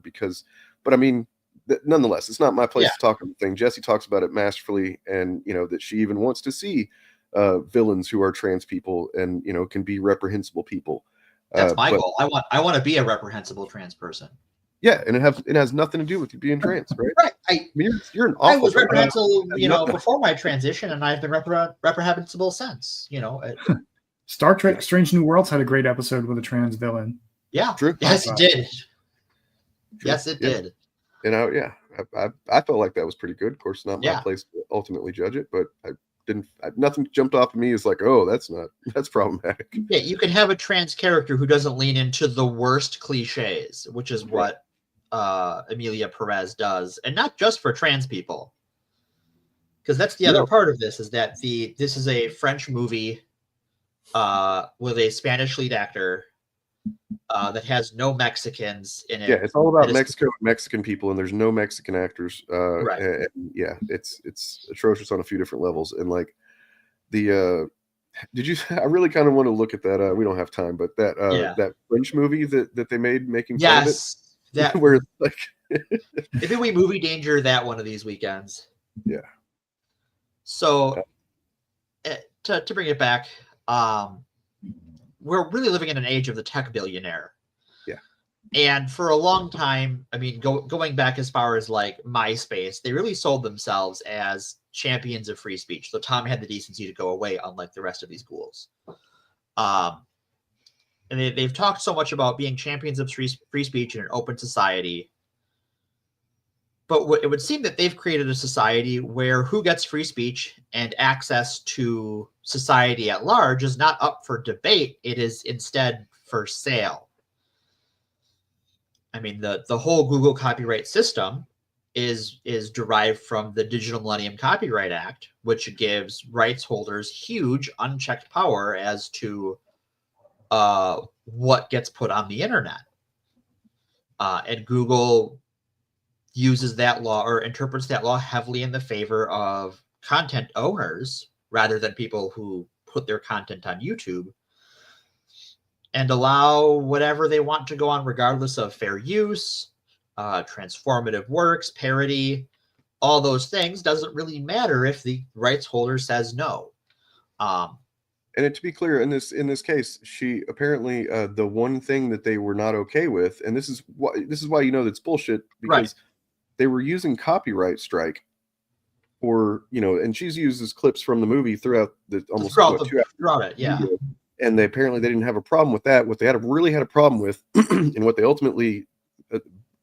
but I mean, nonetheless, it's not my place to talk about the thing. Jessie talks about it masterfully, and that she even wants to see villains who are trans people and can be reprehensible people. That's my goal. I want to be a reprehensible trans person. Yeah, and it has nothing to do with you being trans, right? Right. I mean, you're an awful. I was reprehensible, before my transition, and I've been reprehensible since. Star Trek: Strange New Worlds had a great episode with a trans villain. Yeah. True. Yes, it did. True. Yes, it did. And I felt like that was pretty good. Of course, not my place to ultimately judge it, but nothing jumped off at me as like, oh, that's problematic. Yeah, you can have a trans character who doesn't lean into the worst cliches, which is what Emilia Perez does, and not just for trans people. Because that's the other part of this, is that this is a French movie with a Spanish lead actor that has no Mexicans in it. Yeah, it's all about Mexico and Mexican people, and there's no Mexican actors. And it's atrocious on a few different levels. And like I really kind of want to look at that. We don't have time, but that French movie that they made making fun of it. That where like maybe we movie danger that one of these weekends. Yeah. So to bring it back, we're really living in an age of the tech billionaire. Yeah. And for a long time, I mean, going back as far as like MySpace, they really sold themselves as champions of free speech. So Tom had the decency to go away, unlike the rest of these ghouls. And they've talked so much about being champions of free speech in an open society. But it would seem that they've created a society where who gets free speech and access to society at large is not up for debate. It is instead for sale. I mean, the whole Google copyright system is derived from the Digital Millennium Copyright Act, which gives rights holders huge unchecked power as to what gets put on the internet. And Google uses that law or interprets that law heavily in the favor of content owners rather than people who put their content on YouTube, and allow whatever they want to go on regardless of fair use, transformative works, parody, all those things. Doesn't really matter if the rights holder says no. And to be clear, in this case, she apparently the one thing that they were not okay with, and this is why that's bullshit, because they were using copyright strike for and she's used clips from the movie throughout the almost throughout it, yeah. Video. And they didn't have a problem with that. What they really had a problem with, and what they ultimately,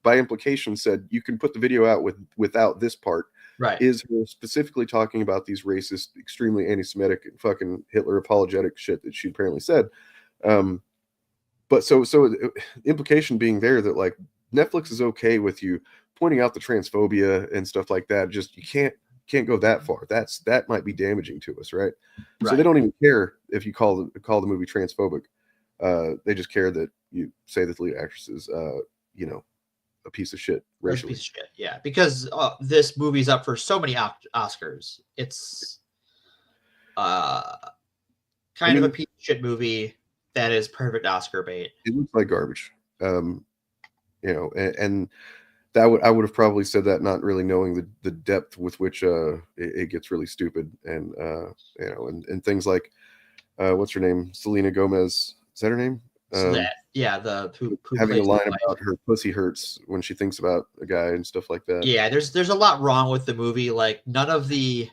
by implication, said you can put the video out without this part. Right. Is her specifically talking about these racist, extremely anti-Semitic, fucking Hitler apologetic shit that she apparently said. But so implication being there that like Netflix is okay with you pointing out the transphobia and stuff like that. Just you can't go that far. That might be damaging to us, right? So they don't even care if you call the movie transphobic. They just care that you say that the lead actress is a piece of shit racially. A piece of shit, yeah. Because this movie's up for so many Oscars. It's kind of a piece of shit movie that is perfect Oscar bait. It looks like garbage. And that I would have probably said that not really knowing the depth with which it gets really stupid, and and things like what's her name, Selena Gomez, is that her name? Who having a line about her pussy hurts when she thinks about a guy and stuff like that. Yeah, there's a lot wrong with the movie. Like none of the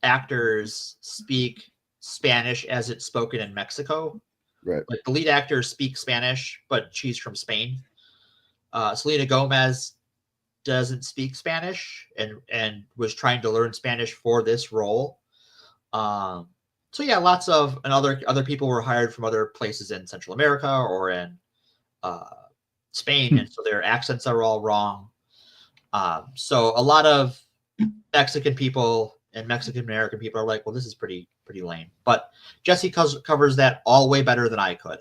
actors speak Spanish as it's spoken in Mexico. Right. Like the lead actor speaks Spanish, but she's from Spain. Selena Gomez doesn't speak Spanish and was trying to learn Spanish for this role. So yeah, lots of and other people were hired from other places in Central America or in Spain, and so their accents are all wrong. So a lot of Mexican people and Mexican American people are like, well, this is pretty lame. But Jessie covers that all way better than I could.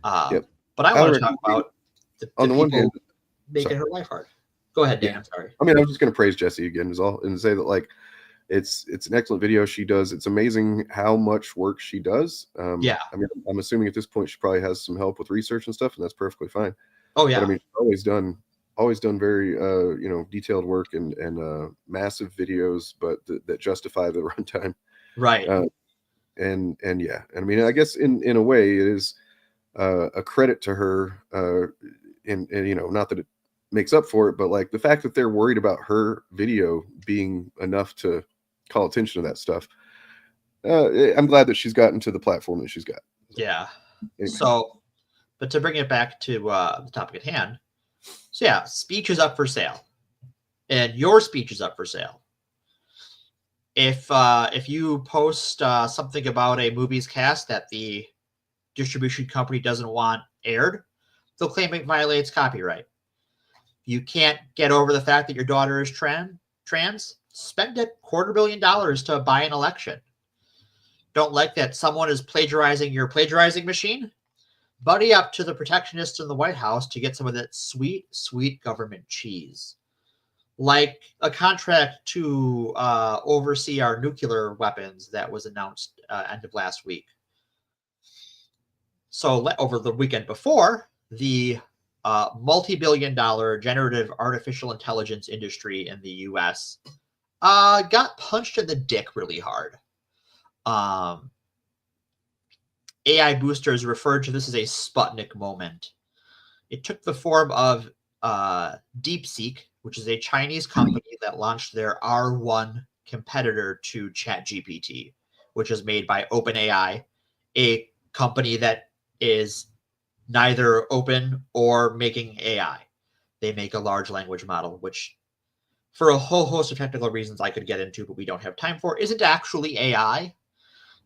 Yep. But I want to talk about the on the one hand, making her life hard. Go ahead, Dan. Yeah. I'm sorry. I mean, I was just going to praise Jessie again, is all, and say that like it's an excellent video she does. It's amazing how much work she does. Yeah. I mean, I'm assuming at this point she probably has some help with research and stuff, and that's perfectly fine. Oh yeah. But I mean, she's always done very detailed work and massive videos, but that justify the runtime. Right. And yeah, and I mean, I guess in a way it is a credit to her, and not that it makes up for it, but like the fact that they're worried about her video being enough to call attention to that stuff. I'm glad that she's gotten to the platform that she's got. Yeah. Anyway. So, but to bring it back to the topic at hand. So yeah, speech is up for sale, and your speech is up for sale. If you post something about a movie's cast that the distribution company doesn't want aired, they'll claim it violates copyright. You can't get over the fact that your daughter is trans, spend $250 million to buy an election. Don't like that someone is plagiarizing your plagiarizing machine? Buddy up to the protectionists in the White House to get some of that sweet, sweet government cheese. Like a contract to oversee our nuclear weapons that was announced end of last week. So over the weekend before, the multi-billion-dollar generative artificial intelligence industry in the U.S. Got punched in the dick really hard. AI boosters referred to this as a Sputnik moment. It took the form of DeepSeek, which is a Chinese company that launched their R1 competitor to ChatGPT, which is made by OpenAI, a company that is neither open or making AI. They make a large language model, which for a whole host of technical reasons I could get into, but we don't have time for, isn't actually AI.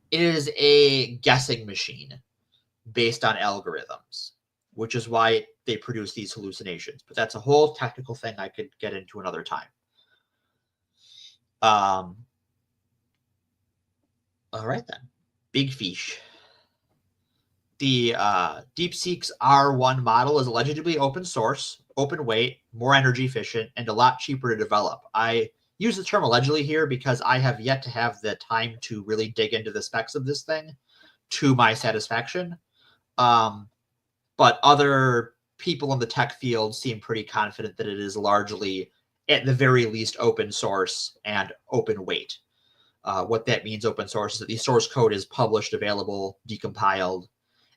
It is a guessing machine based on algorithms, which is why they produce these hallucinations. But that's a whole technical thing I could get into another time. All right, then. Big fish. The DeepSeek's R1 model is allegedly open source, open weight, more energy efficient, and a lot cheaper to develop. I use the term allegedly here because I have yet to have the time to really dig into the specs of this thing to my satisfaction. But other people in the tech field seem pretty confident that it is largely, at the very least, open source and open weight. What that means, open source, is that the source code is published, available, decompiled,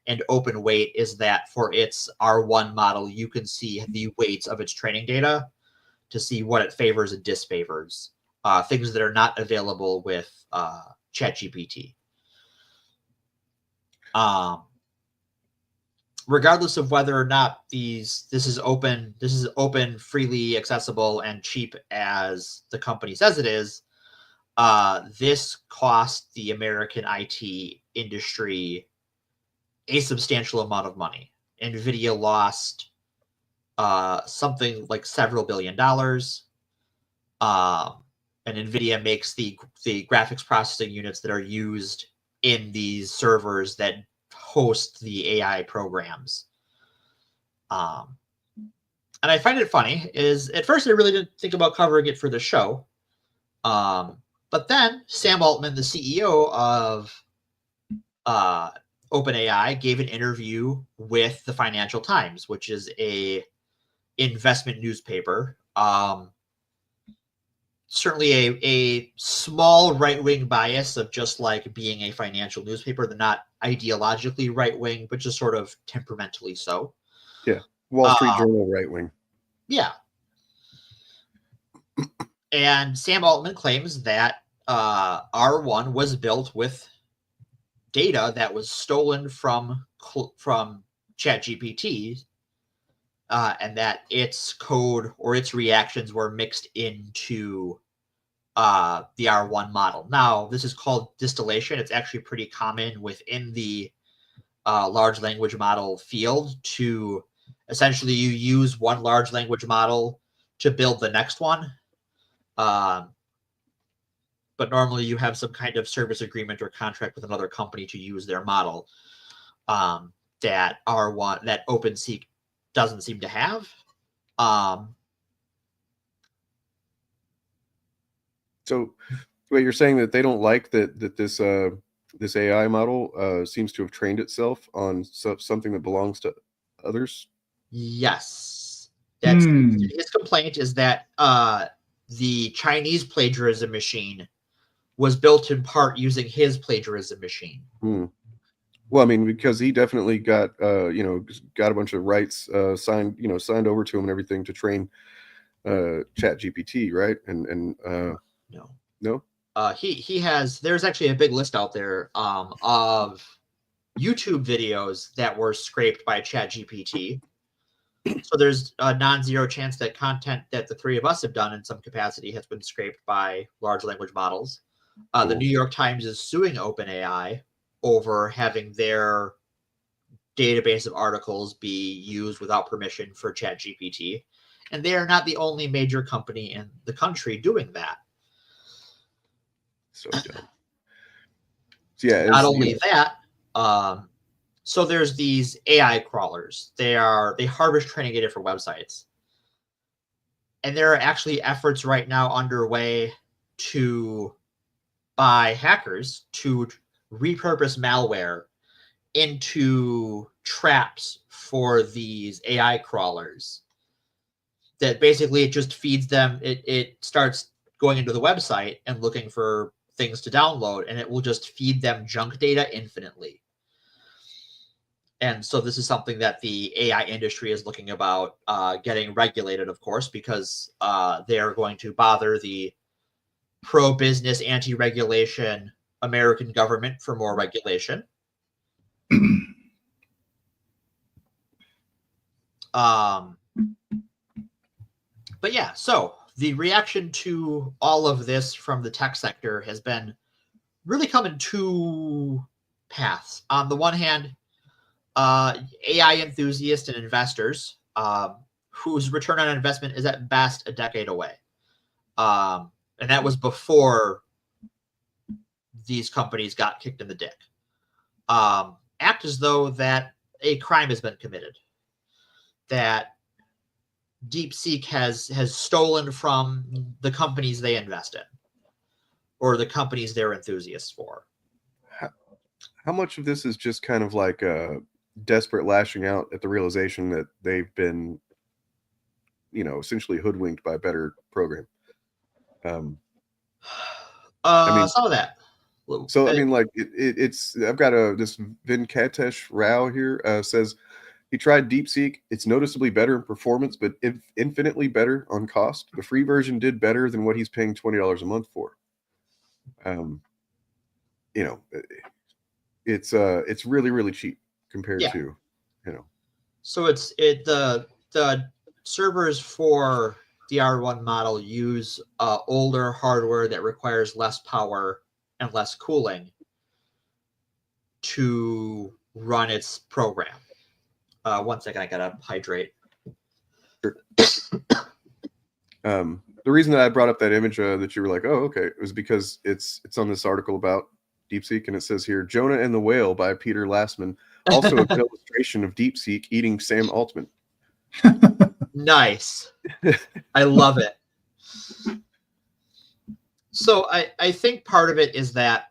and open weight is that for its R1 model, you can see the weights of its training data to see what it favors and disfavors, things that are not available with ChatGPT. Regardless of whether or not this is open, freely accessible, and cheap as the company says it is, this cost the American IT industry a substantial amount of money. NVIDIA lost something like several $1 billion. And NVIDIA makes the graphics processing units that are used in these servers that host the AI programs. And I find it funny is at first I really didn't think about covering it for the show. But then Sam Altman, the CEO of OpenAI, gave an interview with the Financial Times, which is a investment newspaper. Certainly a small right-wing bias of just like being a financial newspaper. They're not ideologically right-wing, but just sort of temperamentally so. Yeah. Wall Street Journal right-wing. Yeah. And Sam Altman claims that R1 was built with data that was stolen from ChatGPT, and that its code or its reactions were mixed into the R1 model. Now, this is called distillation. It's actually pretty common within the large language model field to essentially you use one large language model to build the next one. But normally you have some kind of service agreement or contract with another company to use their model that OpenSeek doesn't seem to have. So, wait, you're saying that they don't like that this AI model seems to have trained itself on something that belongs to others? Yes. That's his complaint is that the Chinese plagiarism machine was built in part using his plagiarism machine. Well, I mean, because he definitely got got a bunch of rights signed over to him and everything to train ChatGPT, right? And no. He has. There's actually a big list out there of YouTube videos that were scraped by ChatGPT. So there's a non-zero chance that content that the three of us have done in some capacity has been scraped by large language models. Cool. The New York Times is suing OpenAI over having their database of articles be used without permission for ChatGPT. And they are not the only major company in the country doing that. So dumb. Yeah. Not only that, so there's these AI crawlers. They harvest training data for websites. And there are actually efforts right now underway by hackers to repurpose malware into traps for these AI crawlers. That basically it just feeds them. It starts going into the website and looking for things to download, and it will just feed them junk data infinitely. And so this is something that the AI industry is looking about getting regulated, of course, because they're going to bother the pro-business, anti-regulation American government for more regulation. But yeah, so the reaction to all of this from the tech sector has been really come in two paths. On the one hand, AI enthusiasts and investors whose return on investment is at best a decade away. And that was before these companies got kicked in the dick. Act as though that a crime has been committed, that DeepSeek has stolen from the companies they invest in or the companies they're enthusiasts for. How much of this is just kind of like desperate lashing out at the realization that they've been, essentially hoodwinked by a better program? Some of that. So I mean, like it's I've got this Venkatesh Rao here says he tried DeepSeek. It's noticeably better in performance, but infinitely better on cost. The free version did better than what he's paying $20 a month for. It's really, really cheap compared to, So the servers for the R1 model use older hardware that requires less power and less cooling to run its program. 1 second, I gotta hydrate. Sure. The reason that I brought up that image that you were like, oh, okay, it was because it's on this article about DeepSeek, and it says here, Jonah and the Whale by Peter Lassman, also a good illustration of DeepSeek eating Sam Altman. Nice. I love it. So I think part of it is that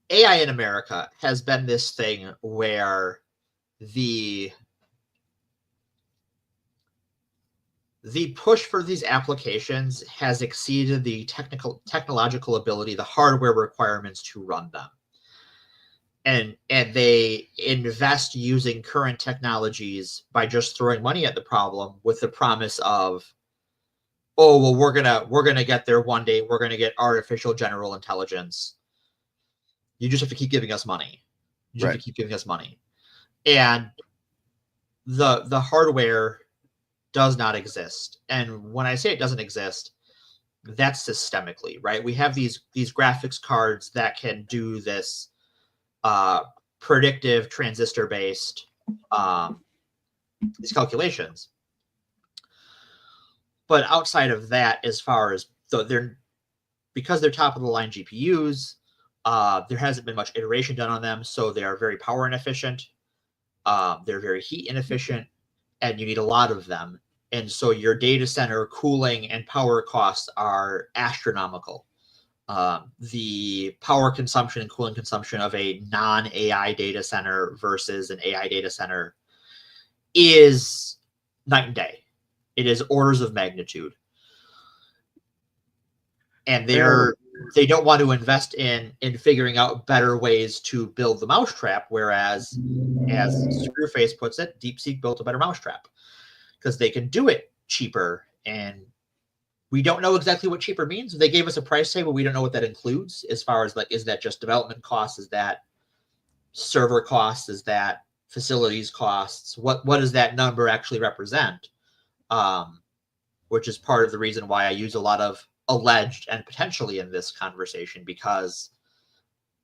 AI in America has been this thing where the push for these applications has exceeded the technological ability, the hardware requirements to run them. And they invest using current technologies by just throwing money at the problem with the promise of, oh, well, we're gonna get there one day. We're gonna get artificial general intelligence. You just have to keep giving us money. You just Right. have to keep giving us money. And the hardware does not exist. And when I say it doesn't exist, that's systemically, right? We have these graphics cards that can do this predictive transistor-based these calculations. But outside of that, as far as because they're top of the line GPUs, there hasn't been much iteration done on them, so they are very power inefficient. They're very heat inefficient, and you need a lot of them. And so your data center cooling and power costs are astronomical. The power consumption and cooling consumption of a non-AI data center versus an AI data center is night and day. It is orders of magnitude. And they don't want to invest in figuring out better ways to build the mousetrap, whereas, as Screwface puts it, DeepSeek built a better mousetrap because they can do it cheaper. And we don't know exactly what cheaper means. They gave us a price tag, but we don't know what that includes as far as, like, is that just development costs? Is that server costs? Is that facilities costs? What does that number actually represent? Which is part of the reason why I use a lot of alleged and potentially in this conversation, because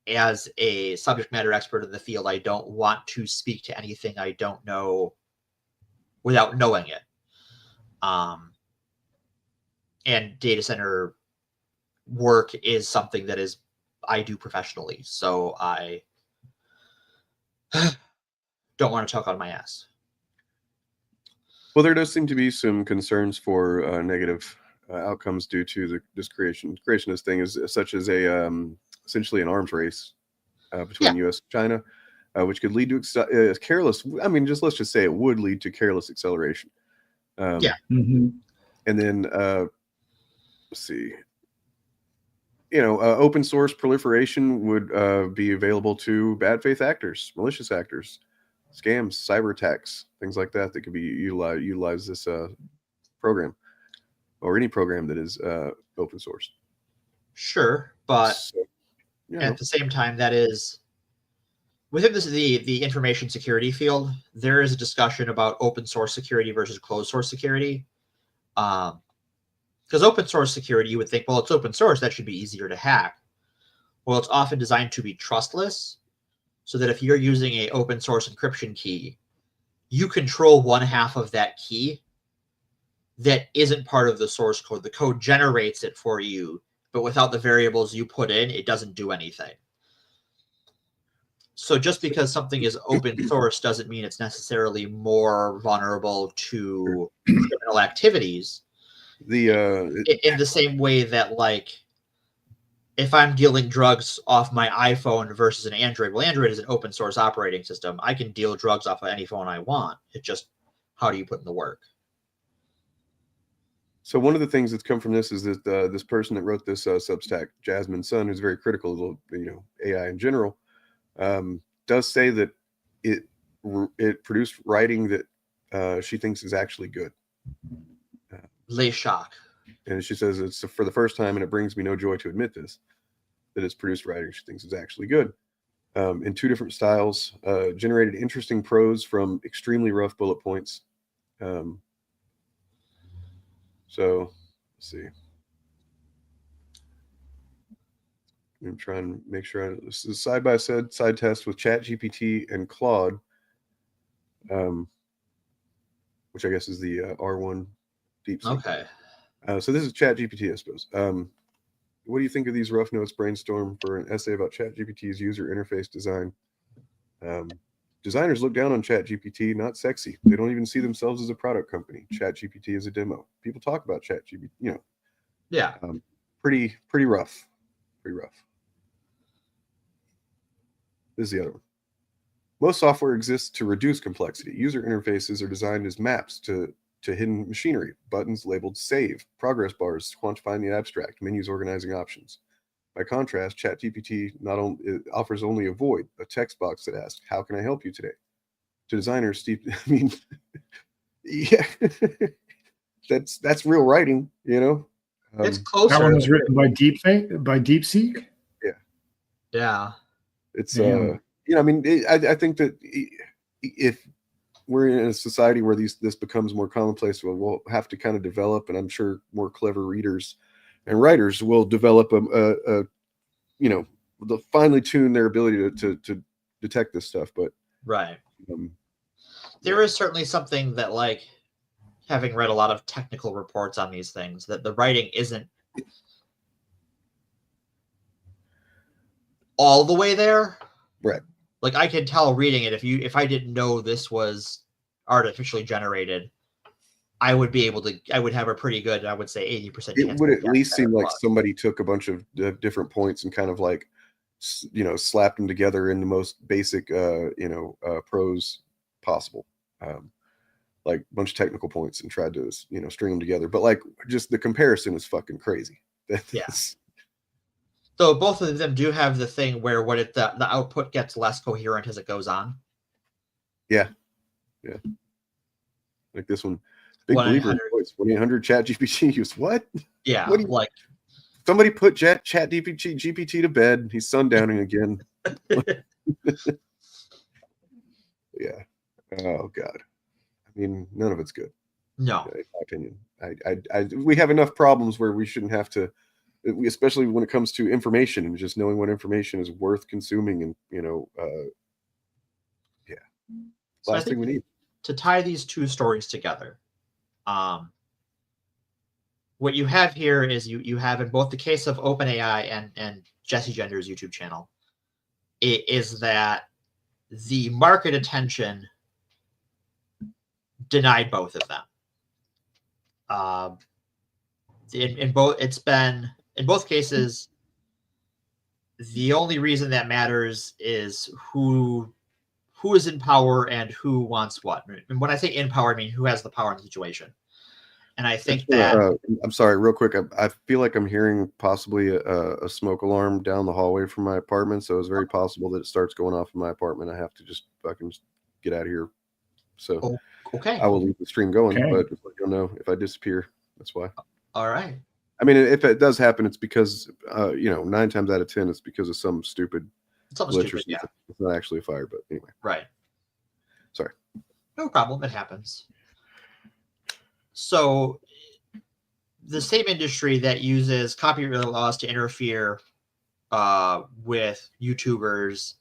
as a subject matter expert in the field, I don't want to speak to anything I don't know without knowing it. And data center work is something that I do professionally, so I don't want to talk out of my ass. Well, there does seem to be some concerns for negative outcomes due to this creationist thing, is such as essentially an arms race between U.S. and China, which could lead to careless. I mean, let's just say it would lead to careless acceleration. And then let's see. Open source proliferation would be available to bad faith actors, malicious actors, scams, cyber attacks, things like that could be utilize this program, or any program that is open source. Sure, but at the same time, that is within the information security field. There is a discussion about open source security versus closed source security. Because open source security, you would think, well, it's open source, that should be easier to hack. Well, it's often designed to be trustless, so that if you're using an open source encryption key, you control one half of that key that isn't part of the source code. The code generates it for you, but without the variables you put in, it doesn't do anything. So just because something is open source doesn't mean it's necessarily more vulnerable to criminal activities. In the same way that, like, if I'm dealing drugs off my iPhone versus an Android, well, Android is an open source operating system. I can deal drugs off of any phone I want. It's just, how do you put in the work? So one of the things that's come from this is that this person that wrote this Substack, Jasmine Sun, who's very critical of AI in general, does say that it produced writing that she thinks is actually good. Les shock. And she says it's for the first time, and it brings me no joy to admit this, that it's produced writing she thinks is actually good. In two different styles, generated interesting prose from extremely rough bullet points. So let's see. I'm trying to make sure this is side test with ChatGPT and Claude, which I guess is the R1 DeepSeek. Okay. So this is ChatGPT, I suppose. What do you think of these rough notes brainstorm for an essay about ChatGPT's user interface design? Designers look down on ChatGPT, not sexy. They don't even see themselves as a product company. ChatGPT is a demo. People talk about ChatGPT, Yeah. Pretty rough. Pretty rough. This is the other one. Most software exists to reduce complexity. User interfaces are designed as maps to hidden machinery, buttons labeled save, progress bars quantifying the abstract, menus organizing options. By contrast, ChatGPT offers only a void, a text box that asks, "How can I help you today?" To designers, yeah, that's real writing, It's closer. That one was written by DeepSeek. Yeah. Yeah. It's Yeah. I mean, I think that if we're in a society where this becomes more commonplace, we'll have to kind of develop, and I'm sure more clever readers and writers will develop they'll finely tune their ability to detect this stuff. But right, there is certainly something that, like, having read a lot of technical reports on these things, that the writing isn't all the way there. Right. Like, I could tell reading it, if I didn't know this was artificially generated, I would have a pretty good, I would say 80% chance. It would at least seem like somebody took a bunch of different points and kind of like, slapped them together in the most basic, prose possible. Like a bunch of technical points and tried to, string them together. But like, just the comparison is fucking crazy. Yeah. So both of them do have the thing where the output gets less coherent as it goes on. Yeah. Yeah. Like this one, big believer in voice. 1-800 chat GPT use what? Yeah. Like somebody put chat GPT to bed. He's sundowning again. Yeah. Oh God. I mean, none of it's good. No. In my opinion. We have enough problems where we shouldn't have to, especially when it comes to information and just knowing what information is worth consuming, and So last thing we need. To tie these two stories together, what you have here is you have, in both the case of OpenAI and Jessie Gender's YouTube channel, is that the market attention denied both of them. In both cases, the only reason that matters is who is in power and who wants what. And when I say in power, I mean who has the power in the situation. And I think I'm sorry, real quick. I feel like I'm hearing possibly a smoke alarm down the hallway from my apartment. So it's very possible that it starts going off in my apartment. I have to just fucking get out of here. So okay, I will leave the stream going, but just let you know if I disappear. That's why. All right. I mean, if it does happen, it's because 9 times out of 10, it's because of some stupid glitch or something. Yeah. It's not actually a fire, but anyway. Right. Sorry. No problem. It happens. So the same industry that uses copyright laws to interfere with YouTubers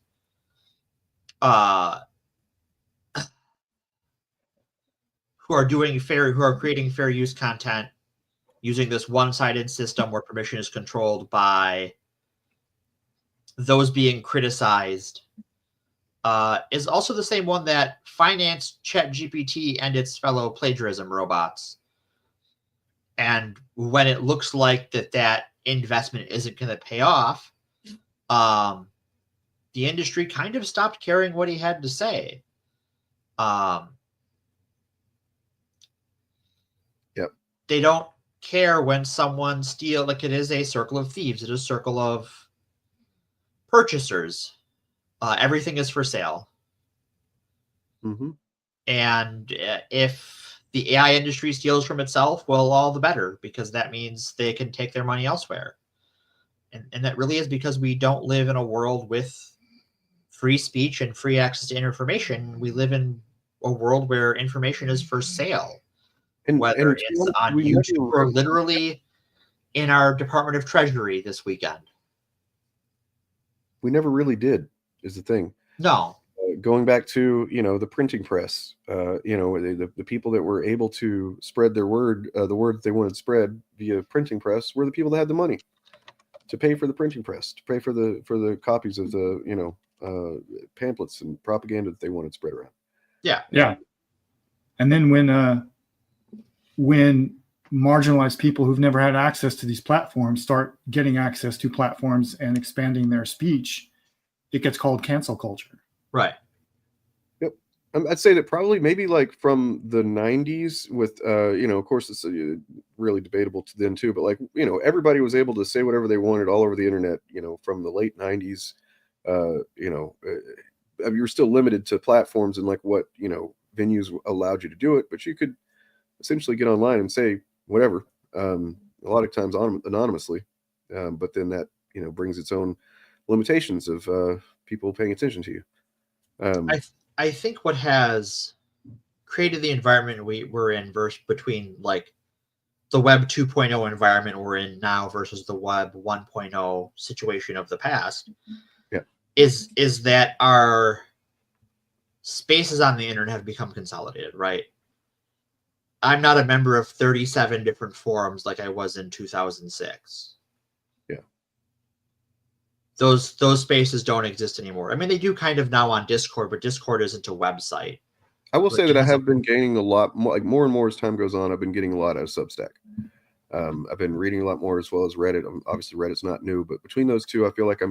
who are creating fair use content using this one-sided system where permission is controlled by those being criticized, is also the same one that financed ChatGPT and its fellow plagiarism robots. And when it looks like that investment isn't going to pay off, the industry kind of stopped caring what he had to say. Yep. They don't care when someone steals. Like, it is a circle of thieves. It is a circle of purchasers. Everything is for sale. Mm-hmm. And if the AI industry steals from itself, well, all the better, because that means they can take their money elsewhere. And that really is because we don't live in a world with free speech and free access to information. We live in a world where information is for sale. And whether it's on YouTube or literally in our Department of Treasury this weekend. We never really did, is the thing. No. Going back to, the printing press, the people that were able to spread their word, the word they wanted spread via printing press, were the people that had the money to pay for the printing press, to pay for the copies of the, pamphlets and propaganda that they wanted spread around. Yeah. Yeah. And then when marginalized people who've never had access to these platforms start getting access to platforms and expanding their speech, it gets called cancel culture. Right. Yep. I'd say that probably maybe like from the 90s with, of course, it's really debatable to then too, but like, everybody was able to say whatever they wanted all over the internet, from the late 90s, you were still limited to platforms and like what, venues allowed you to do it, but you could essentially get online and say whatever, a lot of times anonymously, but then that brings its own limitations of people paying attention to you. I think what has created the environment we're in between like the Web 2.0 environment we're in now versus the Web 1.0 situation of the past, is that our spaces on the internet have become consolidated, right? I'm not a member of 37 different forums like I was in 2006. Yeah. Those spaces don't exist anymore. I mean, they do kind of now on Discord, but Discord isn't a website. I will say that I have been gaining a lot more, like more and more as time goes on. I've been getting a lot out of Substack. I've been reading a lot more as well as Reddit. Obviously, Reddit's not new, but between those two, I feel like I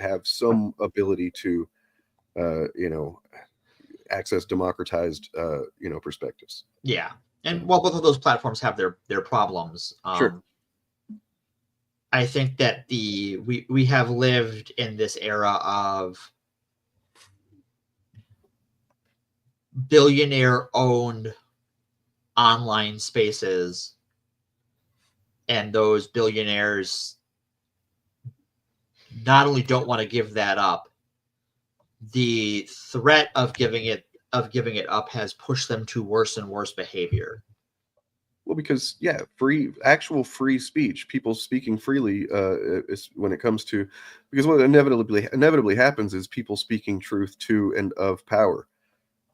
have some ability to, access democratized, perspectives. Yeah, and while both of those platforms have their problems, sure. I think that we have lived in this era of billionaire-owned online spaces, and those billionaires not only don't want to give that up, the threat of giving it up has pushed them to worse and worse behavior. Well, because actual free speech, people speaking freely, is when it comes to, because what inevitably happens is people speaking truth to and of power.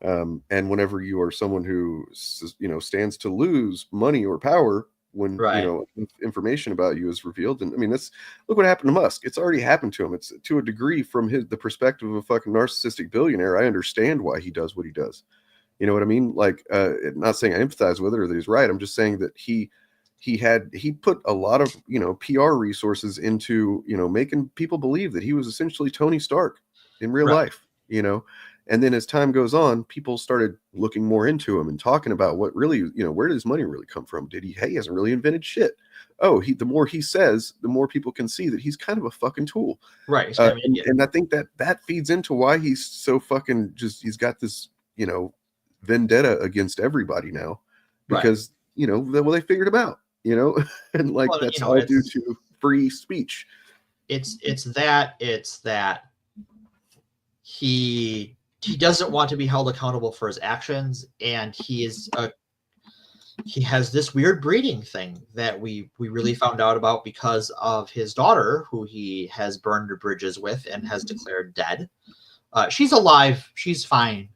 And whenever you are someone who stands to lose money or power when information about you is revealed, and I mean, look what happened to Musk. It's already happened to him. It's to a degree from the perspective of a fucking narcissistic billionaire. I understand why he does what he does. You know what I mean? Like, not saying I empathize with it or that he's right. I'm just saying that he put a lot of PR resources into making people believe that he was essentially Tony Stark in real life. And then as time goes on, people started looking more into him and talking about what really, where did his money really come from? He hasn't really invented shit. Oh, the more he says, the more people can see that he's kind of a fucking tool. Right. And I think that feeds into why he's so fucking he's got this, vendetta against everybody now because, they figured him out, and like, that's all due to free speech. It's that he doesn't want to be held accountable for his actions, and he has this weird breeding thing that we really found out about because of his daughter, who he has burned bridges with and has declared dead. She's alive. She's fine.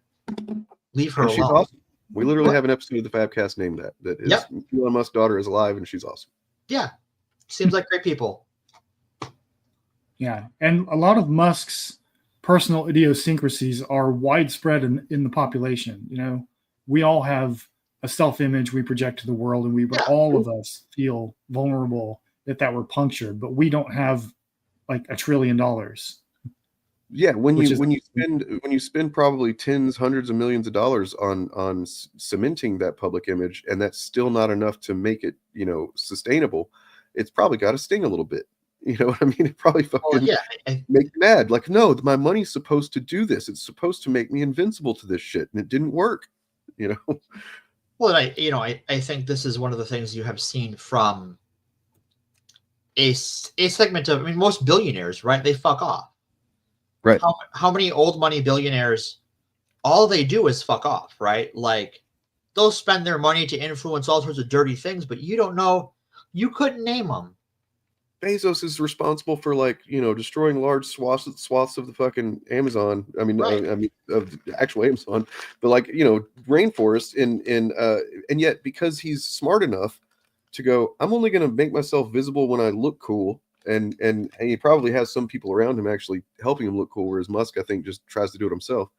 Leave her alone. She's awesome. We literally have an episode of the FAPcast named that is Elon Musk's daughter is alive and she's awesome. Yeah. Seems like great people. Yeah. And a lot of Musk's personal idiosyncrasies are widespread in the population. We all have a self-image we project to the world, and all of us feel vulnerable that we're punctured, but we don't have like $1 trillion. Yeah, when you spend probably tens, hundreds of millions of dollars on cementing that public image, and that's still not enough to make it, sustainable, it's probably got to sting a little bit. You know what I mean? It probably fucking make you mad. Like, no, my money's supposed to do this. It's supposed to make me invincible to this shit, and it didn't work. Well, I think this is one of the things you have seen from a segment of. I mean, most billionaires, right? They fuck off. Right. How many old money billionaires, all they do is fuck off, right? Like, they'll spend their money to influence all sorts of dirty things, but you don't know, you couldn't name them. Bezos is responsible for destroying large swaths of the fucking Amazon. I mean, of the actual Amazon, but rainforests and yet because he's smart enough to go, I'm only going to make myself visible when I look cool. And he probably has some people around him actually helping him look cool, whereas Musk, I think, just tries to do it himself.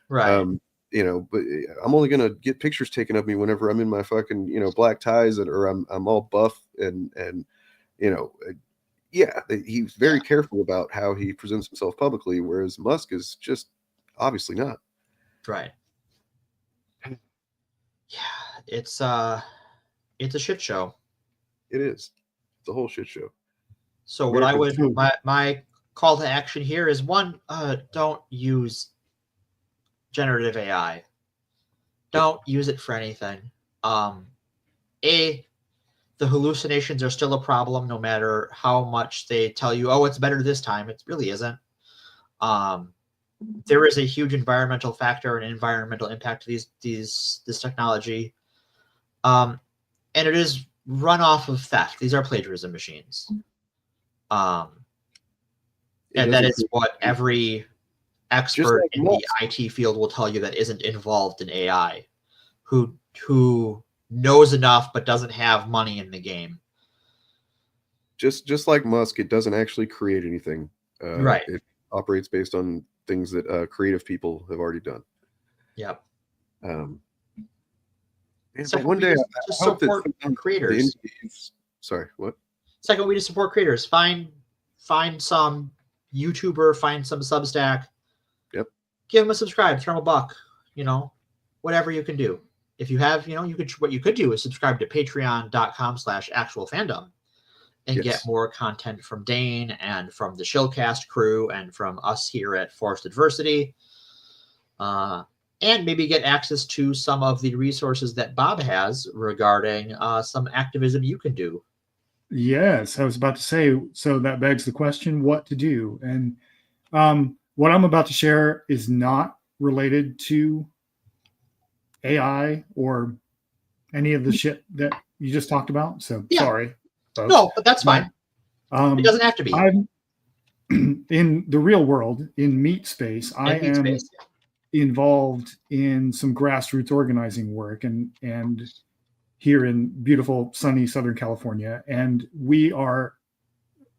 Right. But I'm only gonna get pictures taken of me whenever I'm in my fucking black ties or I'm all buff and he's very careful about how he presents himself publicly, whereas Musk is just obviously not. Right. Yeah, it's a shit show. It is. It's a whole shit show. So what I would, my call to action here is one, don't use generative AI. Don't use it for anything. The hallucinations are still a problem no matter how much they tell you, oh, it's better this time. It really isn't. There is a huge environmental factor and environmental impact to this technology. And it is run off of theft. These are plagiarism machines. And that is what every expert like in the IT field will tell you that isn't involved in AI, who knows enough but doesn't have money in the game. Just like Musk, it doesn't actually create anything. Right. It operates based on things that creative people have already done. Yep. So one day, I hope support creators. Sorry, what? Second way to support creators: find some YouTuber, find some Substack. Yep. Give them a subscribe, throw them $1. You know, whatever you can do. If you have, you know, what you could do is subscribe to patreon.com/actualfandom and get more content from Dane and from the Shillcast crew and from us here at Forced Adversity. And maybe get access to some of the resources that Bob has regarding some activism you can do. Yes, I was about to say, so that begs the question, what to do? And what I'm about to share is not related to AI or any of the shit that you just talked about. So sorry. Folks. No, but that's fine. It doesn't have to be. I'm in the real world, in meat space. I am involved in some grassroots organizing work and here in beautiful sunny Southern California. And we are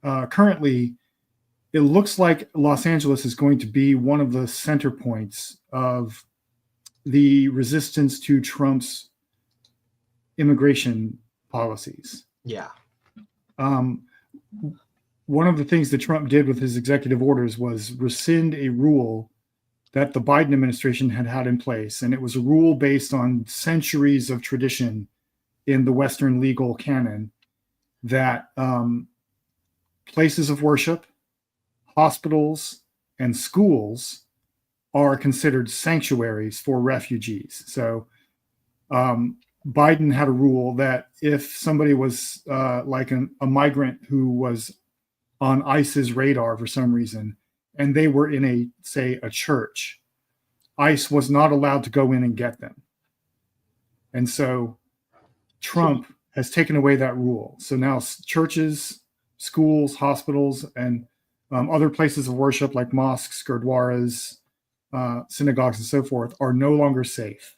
currently, it looks like Los Angeles is going to be one of the center points of the resistance to Trump's immigration policies. Yeah. One of the things that Trump did with his executive orders was rescind a rule that the Biden administration had in place. And it was a rule based on centuries of tradition in the Western legal canon that places of worship, hospitals, and schools are considered sanctuaries for refugees. So Biden had a rule that if somebody was like a migrant who was on ICE's radar for some reason, and they were in a church, ICE was not allowed to go in and get them. And so Trump has taken away that rule. So now churches, schools, hospitals, and other places of worship like mosques, gurdwaras, synagogues, and so forth are no longer safe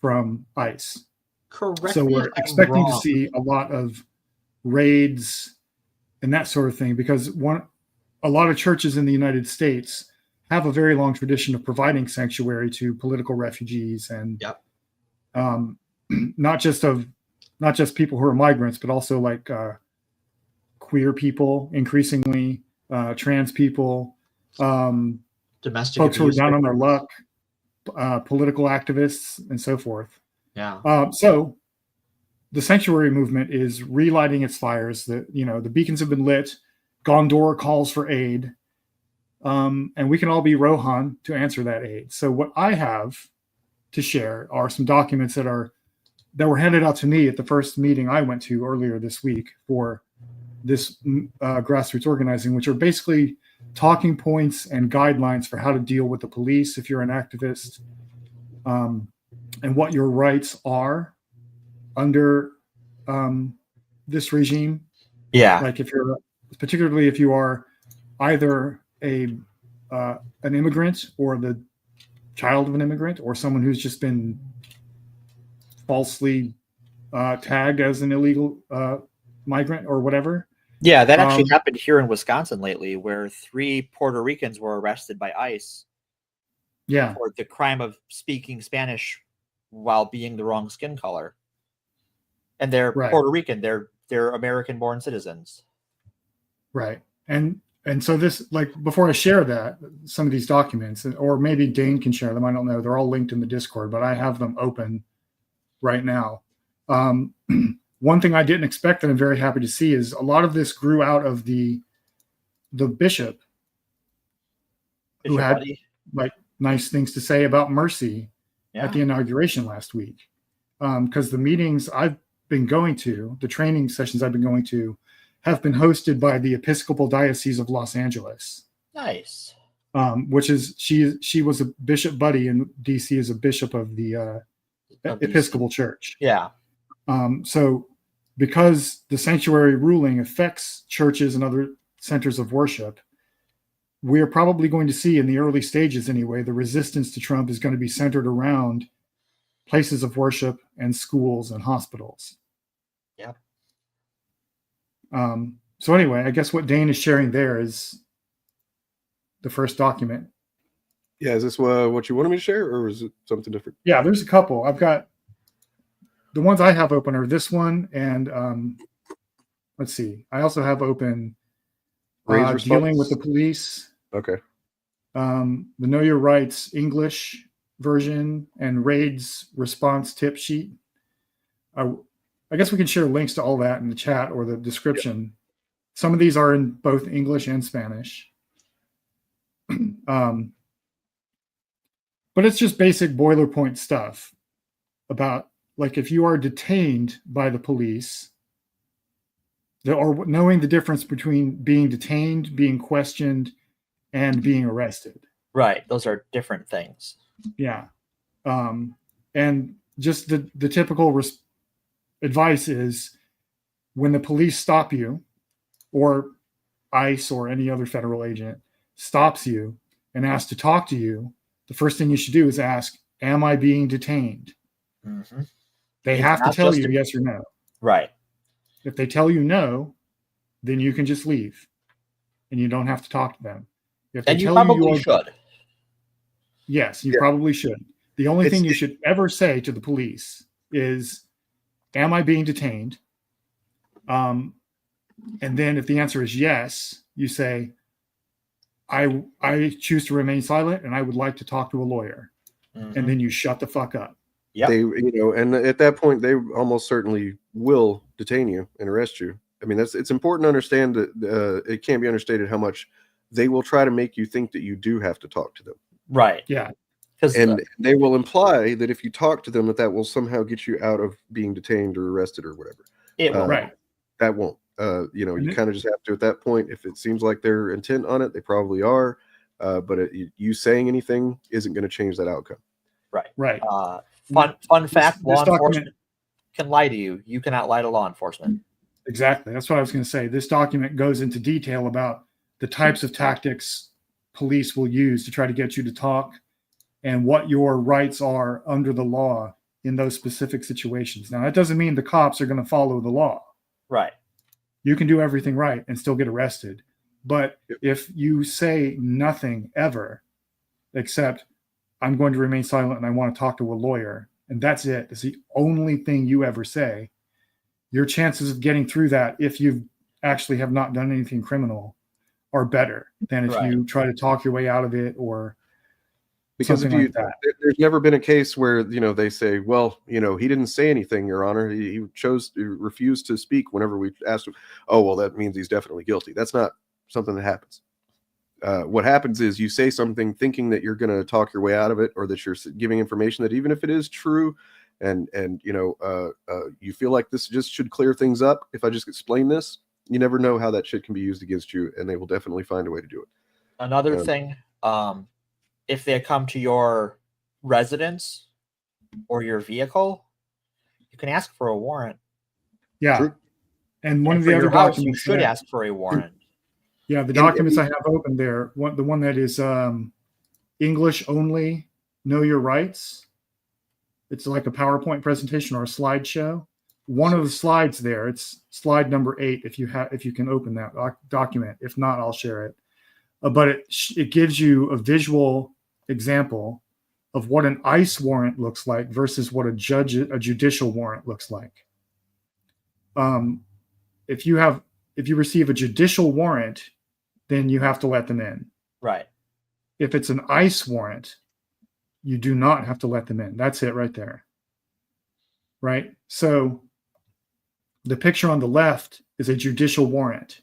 from ICE. Correct. So we're expecting to see a lot of raids and that sort of thing, because a lot of churches in the United States have a very long tradition of providing sanctuary to political refugees and not just people who are migrants, but also like queer people, increasingly trans people, domestic folks who are down on their victims. luck, political activists, and so forth. Yeah. So the sanctuary movement is relighting its fires. The beacons have been lit. Gondor calls for aid. And we can all be Rohan to answer that aid. So what I have to share are some documents that were handed out to me at the first meeting I went to earlier this week for this grassroots organizing, which are basically talking points and guidelines for how to deal with the police if you're an activist, and what your rights are under this regime. Yeah. Like particularly if you are either an immigrant or the child of an immigrant or someone who's just been falsely tagged as an illegal migrant or whatever. Yeah, that actually happened here in Wisconsin lately, where 3 Puerto Ricans were arrested by ICE. Yeah. For the crime of speaking Spanish while being the wrong skin color. And they're Puerto Rican. They're American-born citizens. Right. And so this, like, before I share that, some of these documents, or maybe Dane can share them, I don't know. They're all linked in the Discord, but I have them open right now. One thing I didn't expect that I'm very happy to see is a lot of this grew out of the bishop who had like nice things to say about mercy at the inauguration last week. Because the meetings I've been going to, the training sessions I've been going to, have been hosted by the Episcopal Diocese of Los Angeles. Nice. which is she was a bishop buddy in DC as a bishop of the Episcopal Church. Yeah. So because the sanctuary ruling affects churches and other centers of worship, we're probably going to see in the early stages anyway, the resistance to Trump is going to be centered around places of worship and schools and hospitals. Yeah. So anyway, I guess what Dane is sharing there is the first document. Yeah, is this what you wanted me to share, or is it something different? Yeah, there's a couple. I've got the ones I have open are this one, and let's see. I also have open dealing with the police. Okay. The Know Your Rights English version and Raid's response tip sheet. I guess we can share links to all that in the chat or the description. Yeah. Some of these are in both English and Spanish. But it's just basic boilerplate stuff about, like, if you are detained by the police, or knowing the difference between being detained, being questioned, and being arrested. Right. Those are different things. Yeah. And just the typical advice is when the police stop you, or ICE or any other federal agent stops you and asks to talk to you, the first thing you should do is ask, am I being detained? Mm-hmm. They have to tell you yes or no. Right. If they tell you no, then you can just leave and you don't have to talk to them. If they and you tell probably should. Yes, you probably should. The only thing you should ever say to the police is, am I being detained? And then if the answer is yes, you say, I choose to remain silent and I would like to talk to a lawyer. Mm-hmm. And then you shut the fuck up. Yeah. They, and at that point, they almost certainly will detain you and arrest you. I mean, it's important to understand that it can't be understated how much they will try to make you think that you do have to talk to them. Right. Yeah. And they will imply that if you talk to them, that will somehow get you out of being detained or arrested or whatever. Right. That won't. You kind of just have to at that point. If it seems like they're intent on it, they probably are. But you saying anything isn't going to change that outcome. Right. Right. Fun fact: law enforcement can lie to you. You cannot lie to law enforcement. Exactly. That's what I was going to say. This document goes into detail about the types of tactics police will use to try to get you to talk, and what your rights are under the law in those specific situations. Now, that doesn't mean the cops are going to follow the law. Right. You can do everything right and still get arrested. But if you say nothing ever, except I'm going to remain silent and I want to talk to a lawyer, and that's it, it's the only thing you ever say, your chances of getting through that, if you actually have not done anything criminal, are better than if you try to talk your way out of it or because if you, like there's never been a case where they say, well, he didn't say anything, Your Honor. He refused to speak whenever we asked him. Oh, well, that means he's definitely guilty. That's not something that happens. What happens is you say something thinking that you're going to talk your way out of it, or that you're giving information that even if it is true, and you feel like this just should clear things up. If I just explain this, you never know how that shit can be used against you, and they will definitely find a way to do it. Another thing. If they come to your residence or your vehicle, you can ask for a warrant. Yeah. True. And one of the other documents you should ask for a warrant. Yeah, the documents I have open there, the one that is English only, Know Your Rights. It's like a PowerPoint presentation or a slideshow. One of the slides there, it's slide number 8. If you can open that document. If not, I'll share it. But it gives you a visual example of what an ICE warrant looks like versus what a judicial warrant looks like. If you receive a judicial warrant, then you have to let them in. Right. If it's an ICE warrant, you do not have to let them in. That's it right there. Right? So the picture on the left is a judicial warrant.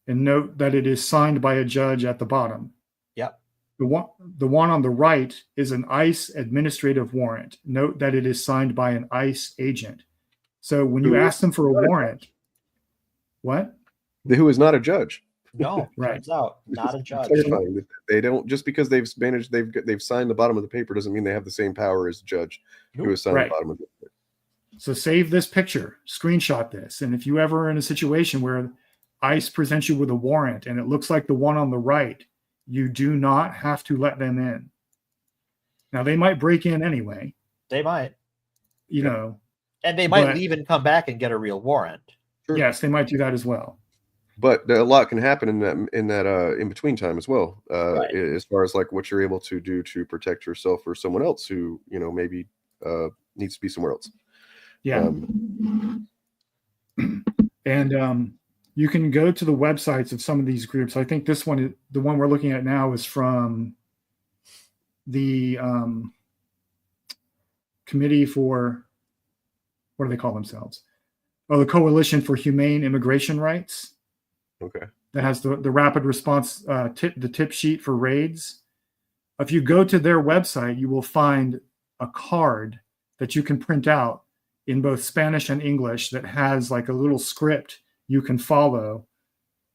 And note that it is signed by a judge at the bottom. Yep. The one on the right is an ICE administrative warrant. Note that it is signed by an ICE agent. So when you ask them for a warrant, what? Who is not a judge. No, Right. turns out not a judge. Terrifying that they don't, just because they've signed the bottom of the paper doesn't mean they have the same power as the judge who has signed Right. the bottom of the paper. So save this picture, screenshot this, and if you ever are in a situation where ICE presents you with a warrant and it looks like the one on the right, you do not have to let them in. Now they might break in anyway. They might, you know, and they might leave and come back and get a real warrant. Sure. Yes, they might do that as well. But a lot can happen in that in between time as well, Right. as far as like what you're able to do to protect yourself or someone else who, you know, maybe needs to be somewhere else. Yeah. And you can go to the websites of some of these groups. I think this one, the one we're looking at now, is from the Committee for, what do they call themselves? Oh, the Coalition for Humane Immigration Rights. Okay. That has the rapid response the tip sheet for raids. If you go to their website, you will find a card that you can print out in both Spanish and English that has like a little script you can follow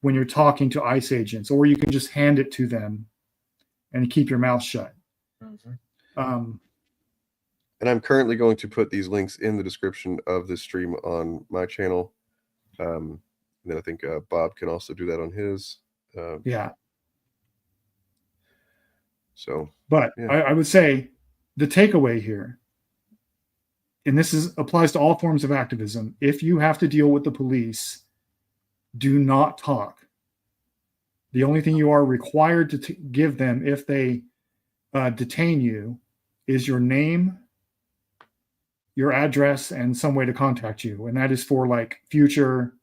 when you're talking to ICE agents, or you can just hand it to them and keep your mouth shut. Mm-hmm. And I'm currently going to put these links in the description of this stream on my channel. And then I think Bob can also do that on his. Yeah. So, but yeah. I would say the takeaway here, and this applies to all forms of activism, if you have to deal with the police, do not talk. The only thing you are required to give them if they detain you is your name, your address, and some way to contact you. And that is for like future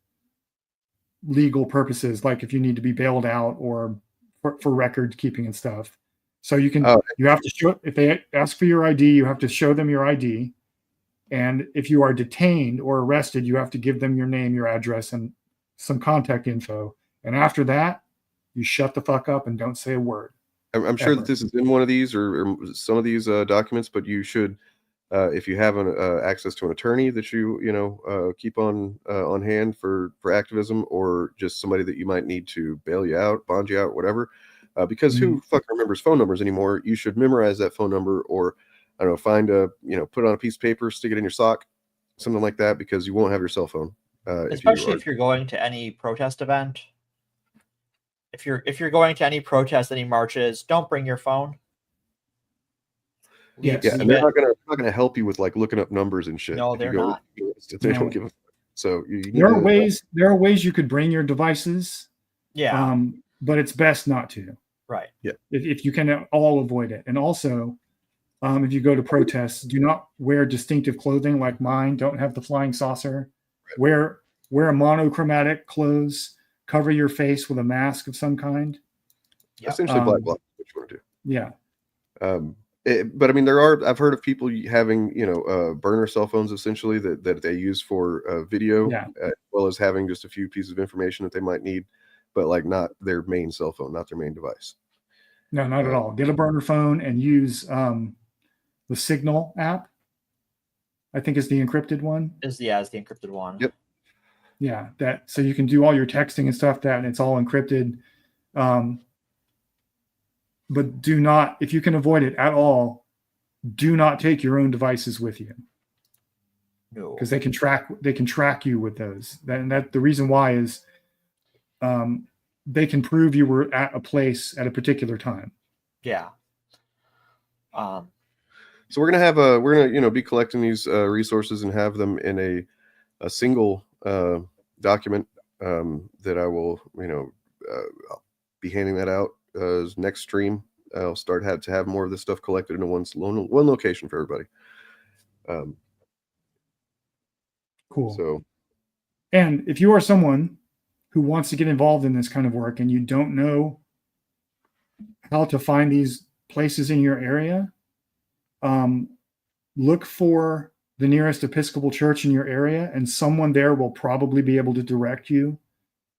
legal purposes, like if you need to be bailed out or for record keeping and stuff. So you can, you have to show, if they ask for your ID, you have to show them your ID. And if you are detained or arrested, you have to give them your name, your address, and some contact info. And after that, you shut the fuck up and don't say a word. I'm sure that this is in one of these or some of these documents, but you should, if you have access to an attorney that you keep on hand for activism, or just somebody that you might need to bail you out, bond you out, whatever. Because who fucking remembers phone numbers anymore? You should memorize that phone number, or I don't know, find put it on a piece of paper, stick it in your sock, something like that, because you won't have your cell phone. Especially if you're going to any protest event. If you're going to any protest, any marches, don't bring your phone. Yeah, and they're not gonna help you with like looking up numbers and shit. No, they're not. They don't give a fuck. So there are ways you could bring your devices. Yeah. But it's best not to. Right. Yeah. If you can all avoid it. And also, if you go to protests, do not wear distinctive clothing like mine. Don't have the flying saucer. Right. Wear a monochromatic clothes. Cover your face with a mask of some kind. Yep. Essentially black bloc, what you want to do. Yeah. But I mean, I've heard of people having, burner cell phones essentially that they use for video, as well as having just a few pieces of information that they might need, but like not their main cell phone, not their main device. No, not at all. Get a burner phone and use the Signal app. I think is the encrypted one. Is the encrypted one. Yep. Yeah, so you can do all your texting and stuff and it's all encrypted. But do not, if you can avoid it at all, do not take your own devices with you. No. Because they can track you with those. That the reason why is they can prove you were at a place at a particular time. Yeah. So we're gonna be collecting these resources and have them in a single document that I will I'll be handing that out next stream. I'll start to have more of this stuff collected into one location for everybody. Cool. So, and if you are someone who wants to get involved in this kind of work and you don't know how to find these places in your area, look for the nearest Episcopal church in your area, and someone there will probably be able to direct you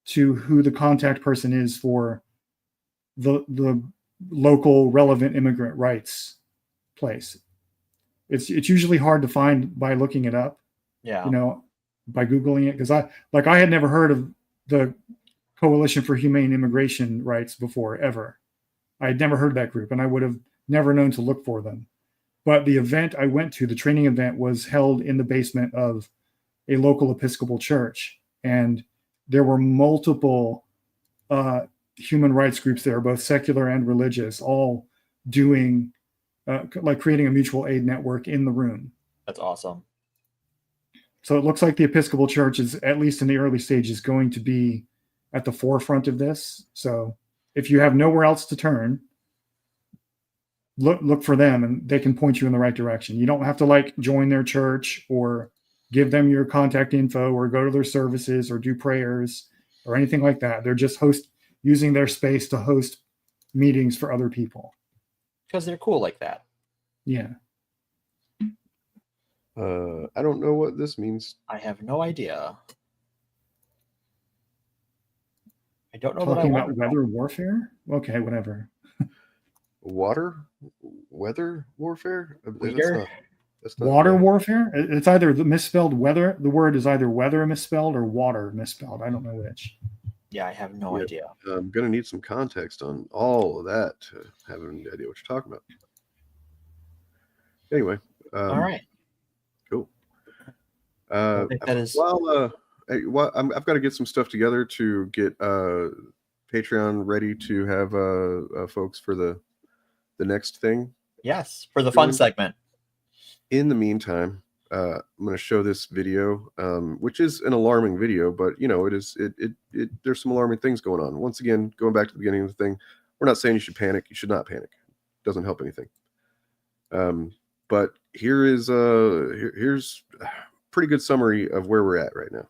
to who the contact person is for the local relevant immigrant rights place. It's usually hard to find by looking it up. Yeah. By Googling it, because I had never heard of the Coalition for Humane Immigration Rights before, ever. I had never heard of that group, and I would have never known to look for them. But the event I went to, the training event, was held in the basement of a local Episcopal church. And there were multiple human rights groups there, both secular and religious, all doing, like creating a mutual aid network in the room. That's awesome. So it looks like the Episcopal Church is, at least in the early stages, going to be at the forefront of this. So if you have nowhere else to turn, look for them, and they can point you in the right direction. You don't have to like join their church or give them your contact info or go to their services or do prayers or anything like that. They're just using their space to host meetings for other people. Because they're cool like that. Yeah. I don't know what this means. I have no idea. I don't know what I Talking want. about weather warfare? Okay, whatever. Weather warfare? That's not water warfare? It's either the misspelled weather. The word is either weather misspelled or water misspelled. I don't know which. Yeah, I have no idea. I'm going to need some context on all of that to have any idea what you're talking about. Anyway. All right. Cool. I think that is... I've got to get some stuff together to get Patreon ready to have folks for the next thing. Yes, for the fun segment. In the meantime, I'm going to show this video, which is an alarming video, but there's some alarming things going on. Once again, going back to the beginning of the thing, we're not saying you should panic. You should not panic. It doesn't help anything. But here's a pretty good summary of where we're at right now.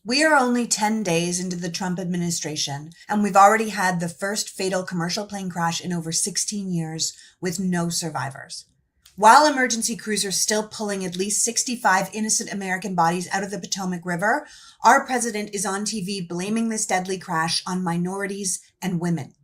We are only 10 days into the Trump administration, and we've already had the first fatal commercial plane crash in over 16 years with no survivors. While emergency crews are still pulling at least 65 innocent American bodies out of the Potomac River, our president is on TV blaming this deadly crash on minorities and women.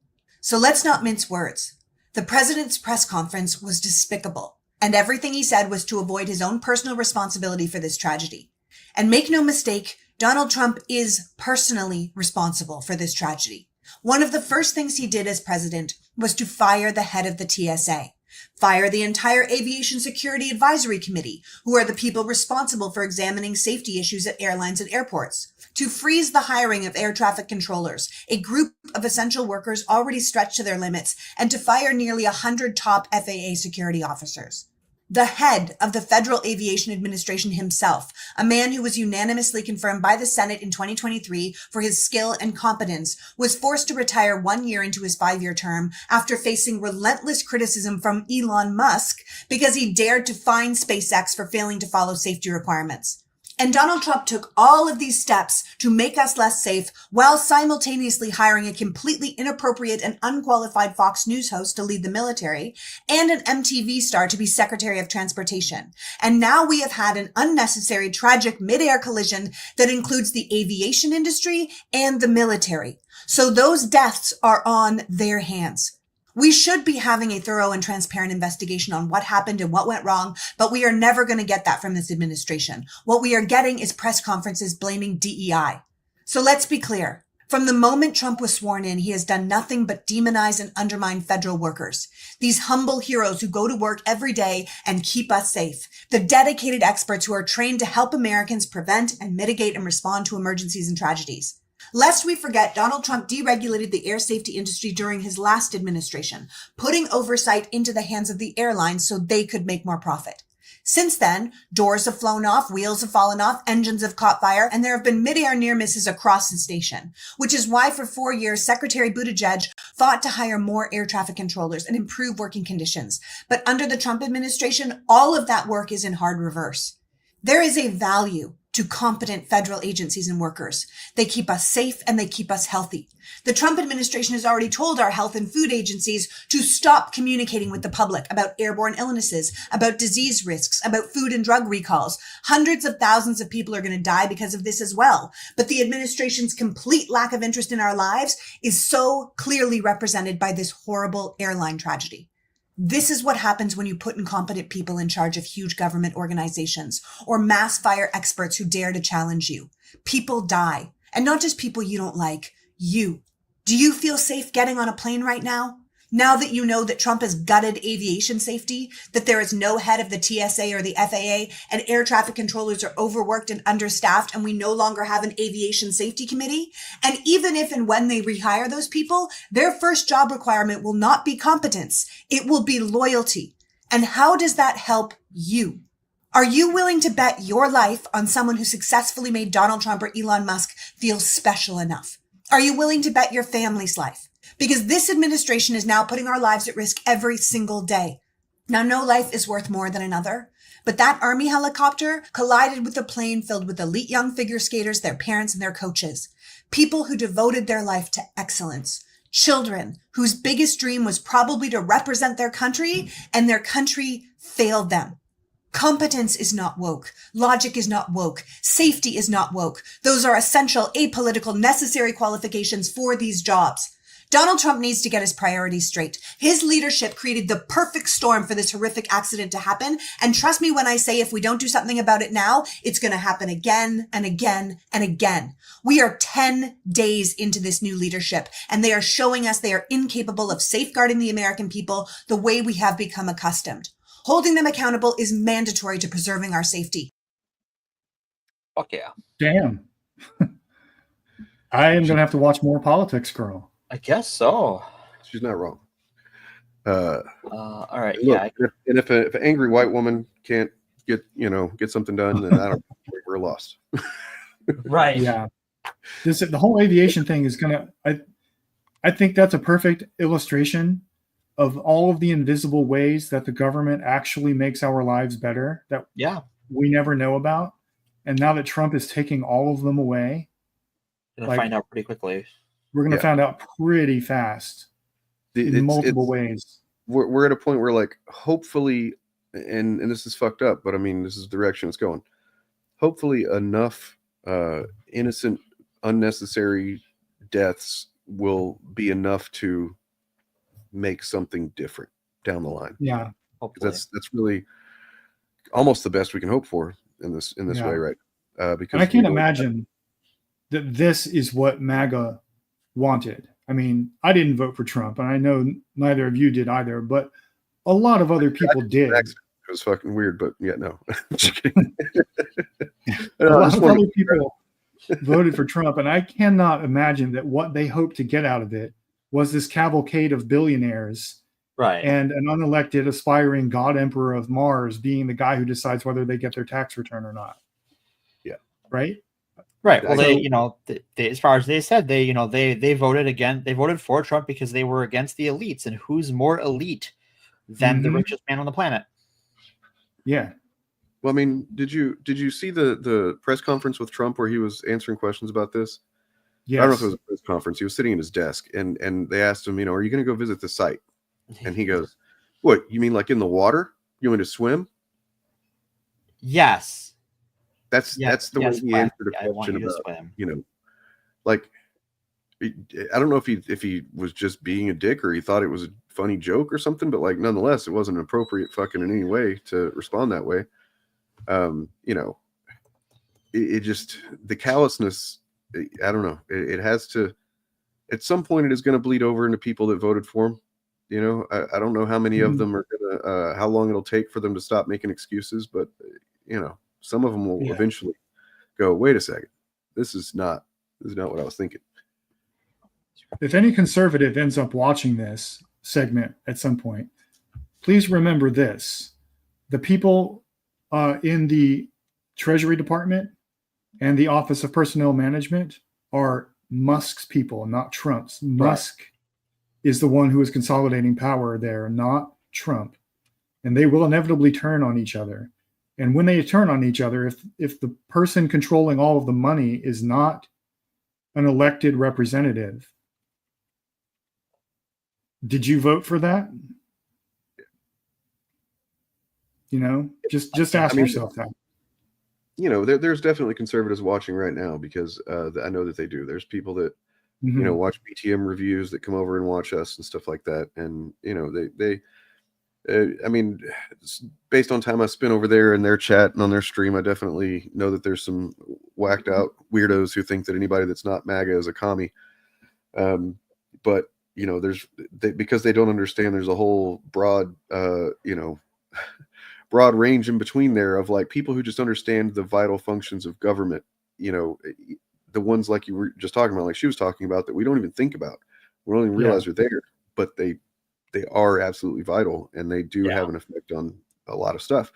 So let's not mince words. The president's press conference was despicable, and everything he said was to avoid his own personal responsibility for this tragedy. And make no mistake, Donald Trump is personally responsible for this tragedy. One of the first things he did as president was to fire the head of the TSA, fire the entire Aviation Security Advisory Committee, who are the people responsible for examining safety issues at airlines and airports, to freeze the hiring of air traffic controllers, a group of essential workers already stretched to their limits, and to fire nearly 100 top FAA security officers. The head of the Federal Aviation Administration himself, a man who was unanimously confirmed by the Senate in 2023 for his skill and competence, was forced to retire 1 year into his 5-year term after facing relentless criticism from Elon Musk because he dared to fine SpaceX for failing to follow safety requirements. And Donald Trump took all of these steps to make us less safe while simultaneously hiring a completely inappropriate and unqualified Fox News host to lead the military and an MTV star to be Secretary of Transportation. And now we have had an unnecessary, tragic mid-air collision that includes the aviation industry and the military. So those deaths are on their hands. We should be having a thorough and transparent investigation on what happened and what went wrong, but we are never going to get that from this administration. What we are getting is press conferences blaming DEI. So let's be clear. From the moment Trump was sworn in, he has done nothing but demonize and undermine federal workers. These humble heroes who go to work every day and keep us safe. The dedicated experts who are trained to help Americans prevent and mitigate and respond to emergencies and tragedies. Lest we forget, Donald Trump deregulated the air safety industry during his last administration, putting oversight into the hands of the airlines so they could make more profit. Since then, doors have flown off, wheels have fallen off, engines have caught fire, and there have been mid-air near misses across the station, which is why for 4 years, Secretary Buttigieg fought to hire more air traffic controllers and improve working conditions. But under the Trump administration, all of that work is in hard reverse. There is a value to competent federal agencies and workers. They keep us safe and they keep us healthy. The Trump administration has already told our health and food agencies to stop communicating with the public about airborne illnesses, about disease risks, about food and drug recalls. Hundreds of thousands of people are going to die because of this as well. But the administration's complete lack of interest in our lives is so clearly represented by this horrible airline tragedy. This is what happens when you put incompetent people in charge of huge government organizations or mass fire experts who dare to challenge you. People die. And not just people you don't like, you. Do you feel safe getting on a plane right now? Now that you know that Trump has gutted aviation safety, that there is no head of the TSA or the FAA, and air traffic controllers are overworked and understaffed, and we no longer have an aviation safety committee, and even if and when they rehire those people, their first job requirement will not be competence, it will be loyalty. And how does that help you? Are you willing to bet your life on someone who successfully made Donald Trump or Elon Musk feel special enough? Are you willing to bet your family's life? Because this administration is now putting our lives at risk every single day. Now, no life is worth more than another, but that Army helicopter collided with a plane filled with elite young figure skaters, their parents, and their coaches. People who devoted their life to excellence. Children whose biggest dream was probably to represent their country, and their country failed them. Competence is not woke. Logic is not woke. Safety is not woke. Those are essential, apolitical, necessary qualifications for these jobs. Donald Trump needs to get his priorities straight. His leadership created the perfect storm for this horrific accident to happen. And trust me when I say if we don't do something about it now, it's going to happen again and again and again. We are 10 days into this new leadership, and they are showing us they are incapable of safeguarding the American people the way we have become accustomed. Holding them accountable is mandatory to preserving our safety. Fuck yeah. Damn. I am going to have to watch more politics, girl. I guess so. She's not wrong. All right. Look, Yeah. and if an angry white woman can't get something done, then I don't. We're lost. Right. Yeah. The whole aviation thing is gonna. I think that's a perfect illustration of all of the invisible ways that the government actually makes our lives better that we never know about. And now that Trump is taking all of them away, Gonna find out pretty quickly. We're going to find out pretty fast in multiple ways. We're at a point where, like, hopefully, and this is fucked up, but I mean, this is the direction it's going. Hopefully, enough innocent, unnecessary deaths will be enough to make something different down the line. Yeah, that's really almost the best we can hope for in this way, right? Because I can't imagine that this is what MAGA wanted. I mean, I didn't vote for Trump, and I know neither of you did either, but a lot of other people did. It was fucking weird, but yeah, no. A lot of other people voted for Trump, and I cannot imagine that what they hoped to get out of it was this cavalcade of billionaires, right, and an unelected aspiring god emperor of Mars being the guy who decides whether they get their tax return or not. Yeah. Right? Right. Well, they, as far as they said, they voted again. They voted for Trump because they were against the elites, and who's more elite than the richest man on the planet? Yeah. Well, I mean, did you see the press conference with Trump where he was answering questions about this? Yes. I don't know if it was a press conference. He was sitting at his desk, and they asked him, are you going to go visit the site? And he goes, "What, you mean like in the water? You want me to swim?" Yes. That's the way he answered a question about, like, I don't know if he was just being a dick or he thought it was a funny joke or something, but like, nonetheless, it wasn't appropriate fucking in any way to respond that way. It just, the callousness, I don't know. It has to, at some point it is going to bleed over into people that voted for him. I don't know how many of them are gonna, how long it'll take for them to stop making excuses, but some of them will eventually go, wait a second, this is not what I was thinking. If any conservative ends up watching this segment at some point, please remember this. The people in the Treasury Department and the Office of Personnel Management are Musk's people, not Trump's. Musk is the one who is consolidating power there, not Trump. And they will inevitably turn on each other. And when they turn on each other, if the person controlling all of the money is not an elected representative, did you vote for that? Just ask yourself that. There's definitely conservatives watching right now because I know that they do. There's people that watch BTM reviews that come over and watch us and stuff like that, and they I mean, based on time I spent over there in their chat and on their stream, I definitely know that there's some whacked out weirdos who think that anybody that's not MAGA is a commie. But because they don't understand, there's a whole broad broad range in between there of like people who just understand the vital functions of government. The ones like you were just talking about, like she was talking about, that we don't even think about. We don't even realize they're there, but they are absolutely vital, and they do have an effect on a lot of stuff.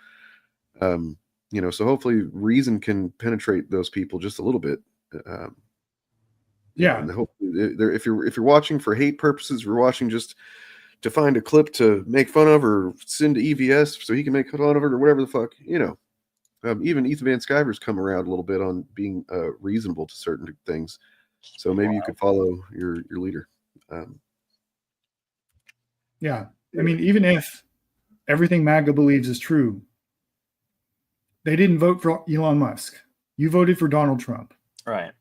So hopefully reason can penetrate those people just a little bit. And hopefully if you're watching for hate purposes, we're watching just to find a clip to make fun of or send to EVS so he can make fun of it or whatever the fuck, even Ethan Van Sciver's come around a little bit on being reasonable to certain things. So maybe you could follow your leader. I mean, even if everything MAGA believes is true, they didn't vote for Elon Musk. You voted for Donald Trump. Right.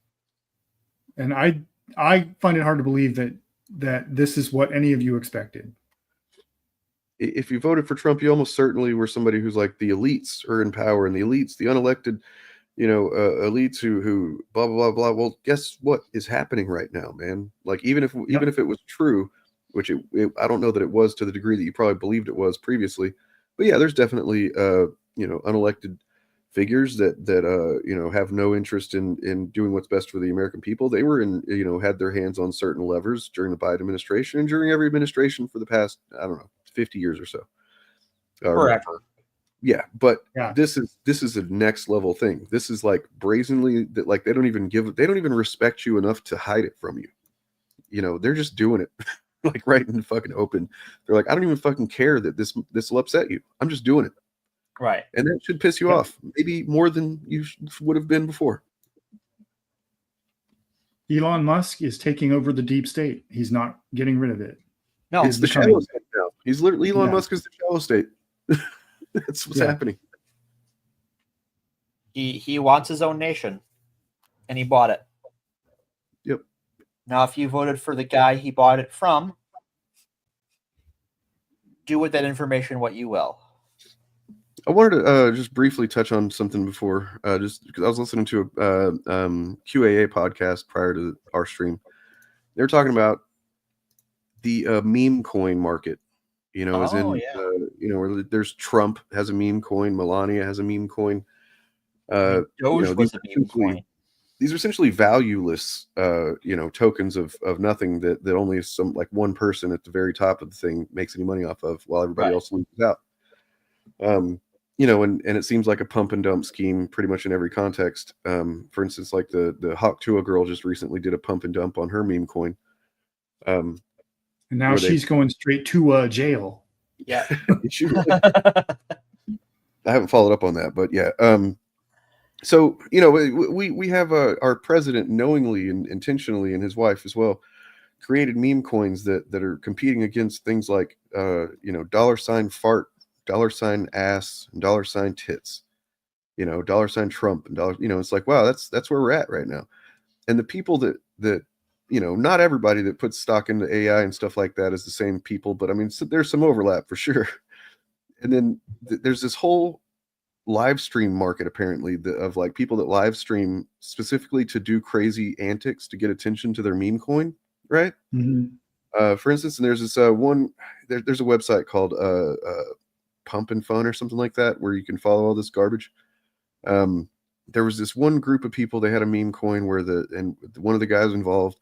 And I find it hard to believe that this is what any of you expected. If you voted for Trump, you almost certainly were somebody who's like the elites are in power, and the elites, the unelected, elites who blah, blah, blah, blah. Well, guess what is happening right now, man? Like, even if it was true, which I don't know that it was to the degree that you probably believed it was previously, but yeah, there's definitely, unelected figures that have no interest in doing what's best for the American people. They were had their hands on certain levers during the Biden administration and during every administration for the past, I don't know, 50 years or so. Forever. Yeah, but this is a next level thing. This is like brazenly that, like, they don't even respect you enough to hide it from you. They're just doing it like right in the fucking open. They're like, I don't even fucking care that this will upset you. I'm just doing it. Right. And that should piss you off, maybe more than you would have been before. Elon Musk is taking over the deep state. He's not getting rid of it. No, it's the shallow state now. He's literally Elon Musk is the shallow state. That's what's happening. He wants his own nation, and he bought it. Yep. Now, if you voted for the guy he bought it from, do with that information what you will. I wanted to just briefly touch on something before, just because I was listening to a QAA podcast prior to our stream. They were talking about the meme coin market. Where there's Trump has a meme coin, Melania has a meme coin. Doge was a meme coin. These are essentially valueless, tokens of nothing that only some like one person at the very top of the thing makes any money off of, while everybody else loses out. And it seems like a pump and dump scheme pretty much in every context. For instance, like the Hawk Tuah girl just recently did a pump and dump on her meme coin. And now she's going straight to jail. Yeah. I haven't followed up on that, but yeah. So, we have our president knowingly and intentionally, and his wife as well, created meme coins that are competing against things like, $ fart, $ ass, and $ tits, $ Trump, and it's like, wow, that's where we're at right now. And the people that not everybody that puts stock into AI and stuff like that is the same people, but I mean, there's some overlap for sure. And then there's this whole live stream market apparently of like people that live stream specifically to do crazy antics to get attention to their meme coin, right? Mm-hmm. For instance, and there's this there's a website called Pump and Fun or something like that, where you can follow all this garbage. There was this one group of people, they had a meme coin where one of the guys involved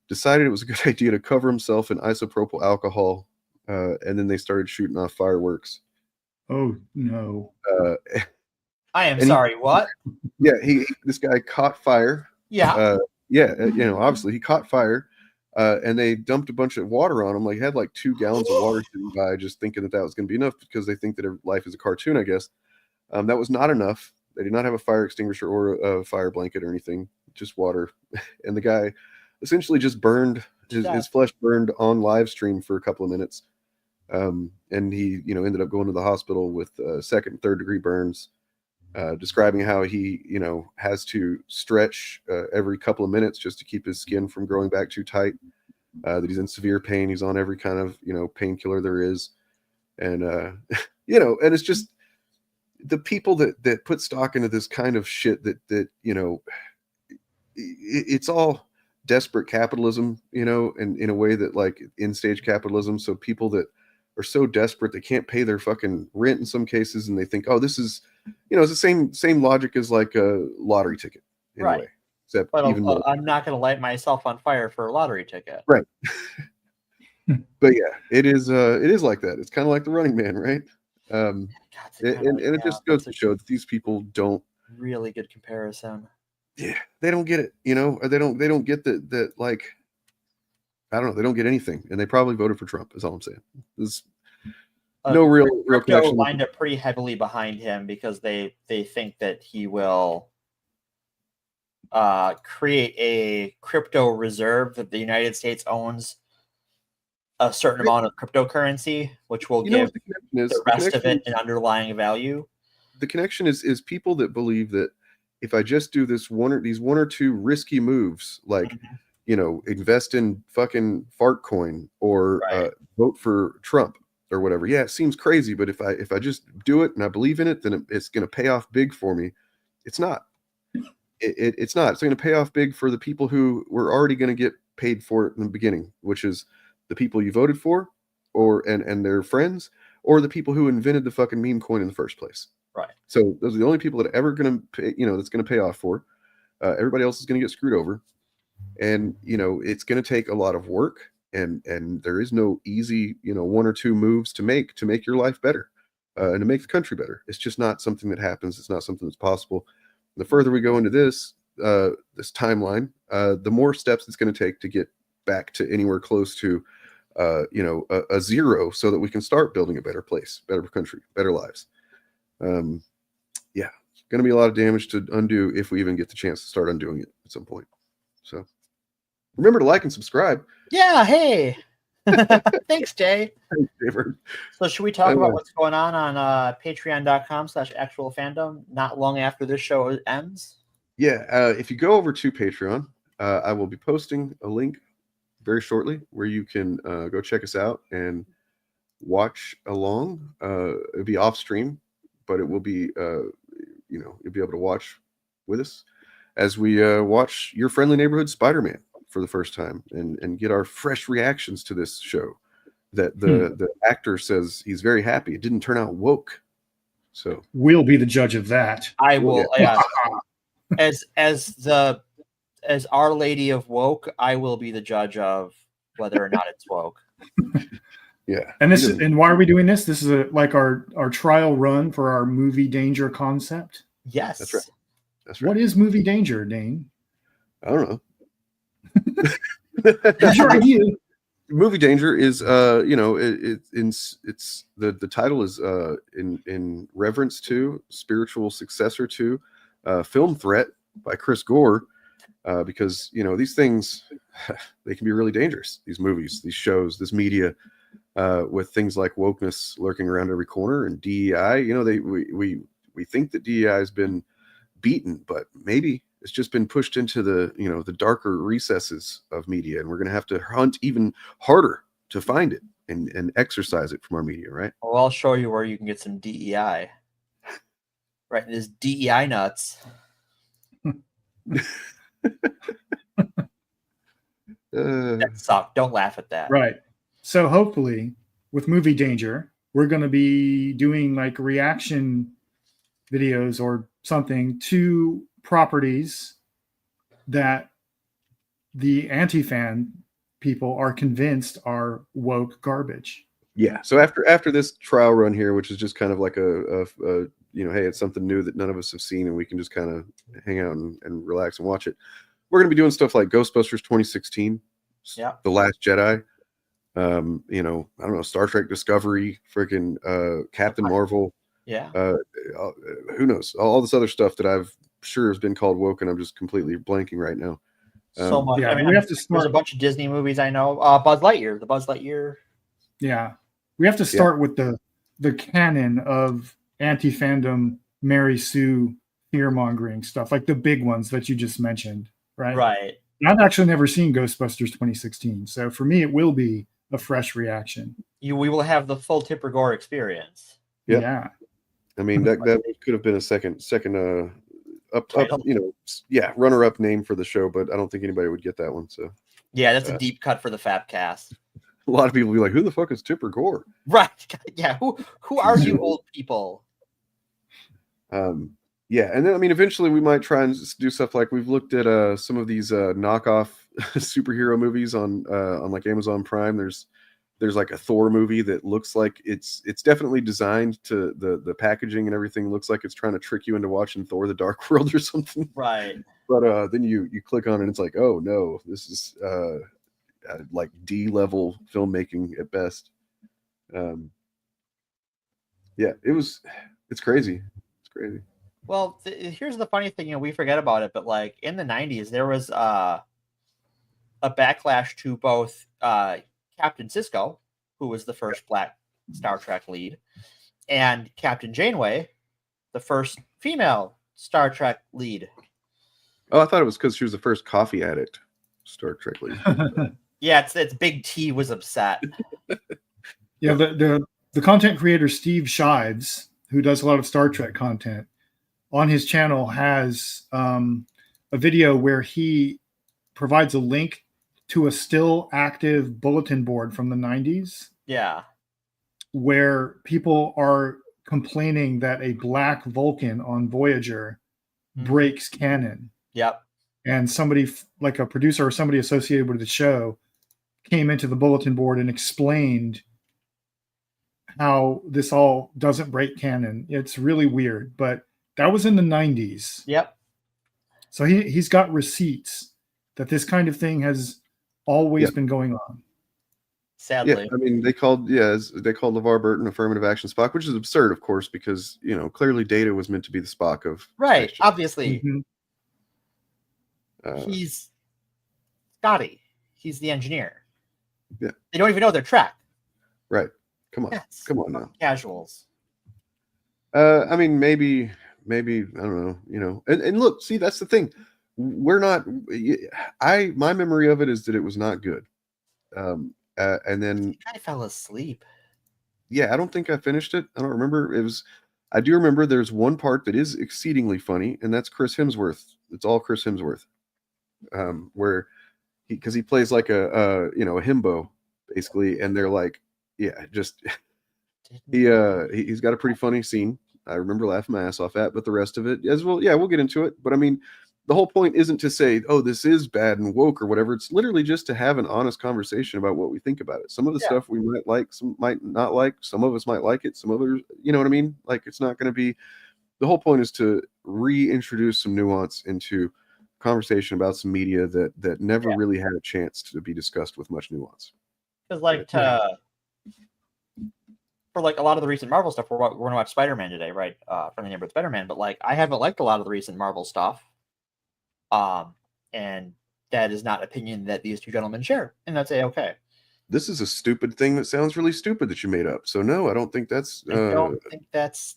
decided it was a good idea to cover himself in isopropyl alcohol, and then they started shooting off fireworks. Oh no! I am sorry. What? Yeah, this guy caught fire. Yeah. Obviously he caught fire, and they dumped a bunch of water on him. Like, had like 2 gallons of water sitting by, just thinking that was going to be enough because they think that their life is a cartoon, I guess. That was not enough. They did not have a fire extinguisher or a fire blanket or anything, just water. And the guy essentially just burned his flesh burned on live stream for a couple of minutes. And he, ended up going to the hospital with 2nd and 3rd degree burns, describing how he, has to stretch every couple of minutes just to keep his skin from growing back too tight, that he's in severe pain. He's on every kind of, painkiller there is. And, and it's just, the people that put stock into this kind of shit that it's all desperate capitalism, and in a way that like in stage capitalism. So people that are so desperate they can't pay their fucking rent in some cases, and they think, oh, this is, it's the same logic as like a lottery ticket in a way, except But even more. I'm not going to light myself on fire for a lottery ticket. Right. But yeah, it is like that. It's kind of like the Running Man, right? And it just goes to show that these people don't really good comparison. Yeah, they don't get it, or they don't get that like, I don't know, they don't get anything, and they probably voted for Trump. Is all I'm saying. There's no real connection. Lined up pretty heavily behind him because they think that he will create a crypto reserve that the United States owns a certain amount of cryptocurrency, which will give the rest of it an underlying value. The connection is people that believe that if I just do these one or two risky moves, like invest in fucking fart coin or vote for Trump or whatever. Yeah, it seems crazy, but if I just do it and I believe in it, then it's going to pay off big for me. It's not. It's not. It's going to pay off big for the people who were already going to get paid for it in the beginning, which is the people you voted for, and their friends, or the people who invented the fucking meme coin in the first place. Right. So those are the only people that are ever going to pay, that's going to pay off for. Everybody else is going to get screwed over, and it's going to take a lot of work, and there is no easy one or two moves to make your life better, and to make the country better. It's just not something that happens. It's not something that's possible. The further we go into this timeline, the more steps it's going to take to get back to anywhere close to a zero, so that we can start building a better place, better country, better lives. Yeah, it's going to be a lot of damage to undo if we even get the chance to start undoing it at some point. So remember to like and subscribe. Yeah, hey. Thanks, Jay. Thanks, David. So should we talk about what's going on patreon.com/actualfandom not long after this show ends? Yeah, if you go over to Patreon, I will be posting a link very shortly where you can go check us out and watch along. It'll be off stream, but it will be you'll be able to watch with us as we watch Your Friendly Neighborhood Spider-Man for the first time and get our fresh reactions to this show. That the actor says he's very happy it didn't turn out woke. So we'll be the judge of that. I will. As Our Lady of Woke, I will be the judge of whether or not it's woke. Yeah. And why are we doing this? This is like our trial run for our movie danger concept. Yes. That's right. What is movie danger, Dane? I don't know. What's your idea? Movie danger is it's the title is in reverence to, spiritual successor to, Film Threat by Chris Gore, because these things, they can be really dangerous. These movies, these shows, this media, with things like wokeness lurking around every corner, and DEI. We think that DEI has been beaten, but maybe it's just been pushed into the darker recesses of media, and we're going to have to hunt even harder to find it and exercise it from our media, right? Well, I'll show you where you can get some DEI. Right, this DEI nuts. That sucked. Don't laugh at that. Right. So hopefully, with Movie Danger, we're going to be doing like reaction videos or something to properties that the anti-fan people are convinced are woke garbage. Yeah. So after this trial run here, which is just kind of like a hey, it's something new that none of us have seen, and we can just kind of hang out and relax and watch it. We're going to be doing stuff like Ghostbusters 2016, yeah, The Last Jedi, I don't know, Star Trek Discovery, freaking Captain Marvel. Yeah. Who knows? All this other stuff that I've sure has been called woke, and I'm just completely blanking right now. So much. Yeah, I mean, we have to start. There's a bunch of Disney movies I know. Buzz Lightyear. The Buzz Lightyear. Yeah. We have to start with the canon of anti-fandom Mary Sue fear-mongering stuff, like the big ones that you just mentioned, right? Right. And I've actually never seen Ghostbusters 2016, so for me, it will be a fresh reaction. We will have the full Tipper Gore experience. Yep. Yeah. I mean, that could have been a second runner-up name for the show, but I don't think anybody would get that one. So yeah, that's a deep cut for the FAP cast. A lot of people will be like, "Who the fuck is Tipper Gore?" Right? Yeah. Who are you, old people? Yeah, and then I mean, eventually we might try and do stuff like we've looked at some of these knockoff superhero movies on like Amazon Prime. There's like a Thor movie that looks like it's definitely designed to the packaging and everything looks like it's trying to trick you into watching Thor: The Dark World or something. Right. But then you click on it and it's like, oh no, this is like D-level filmmaking at best. Yeah, it's crazy. It's crazy. Well, here's the funny thing, we forget about it, but like in the 90s, there was a backlash to both Captain Sisko, who was the first black Star Trek lead, and Captain Janeway, the first female Star Trek lead. Oh, I thought it was because she was the first coffee addict Star Trek lead. Yeah, it's Big T was upset. Yeah, the content creator Steve Shives, who does a lot of Star Trek content, on his channel has a video where he provides a link to a still active bulletin board from the 90s. Yeah. Where people are complaining that a black Vulcan on Voyager breaks canon. Yep. And somebody, like a producer or somebody associated with the show, came into the bulletin board and explained how this all doesn't break canon. It's really weird, but that was in the 90s. Yep. So he's got receipts that this kind of thing has always been going on. Sadly. Yeah, I mean, they called LeVar Burton affirmative action Spock, which is absurd, of course, because, clearly Data was meant to be the Spock of... Right, obviously. Mm-hmm. He's Scotty. He's the engineer. Yeah. They don't even know their track. Right. Come on. Yes. Come on now. Casuals. I mean, maybe, I don't know, and look, see, that's the thing. We're not, my memory of it is that it was not good. And then I fell asleep. Yeah, I don't think I finished it. I don't remember. I do remember there's one part that is exceedingly funny, and that's Chris Hemsworth. It's all Chris Hemsworth. Where because he plays like a himbo, basically, and they're like, yeah, just he's got a pretty funny scene. I remember laughing my ass off at, but the rest of it as well, yeah, we'll get into it. But I mean, the whole point isn't to say, oh, this is bad and woke or whatever. It's literally just to have an honest conversation about what we think about it. Some of the stuff we might like, some might not like. Some of us might like it. Some others, you know what I mean? Like, it's not going to be. The whole point is to reintroduce some nuance into conversation about some media that never really had a chance to be discussed with much nuance. Because for like a lot of the recent Marvel stuff, we're going to watch Spider-Man today, right? From the neighborhood Spider-Man, but like I haven't liked a lot of the recent Marvel stuff, and that is not opinion that these two gentlemen share, and that's okay. This is a stupid thing that sounds really stupid that you made up. So no, I don't think that's. I don't think that's.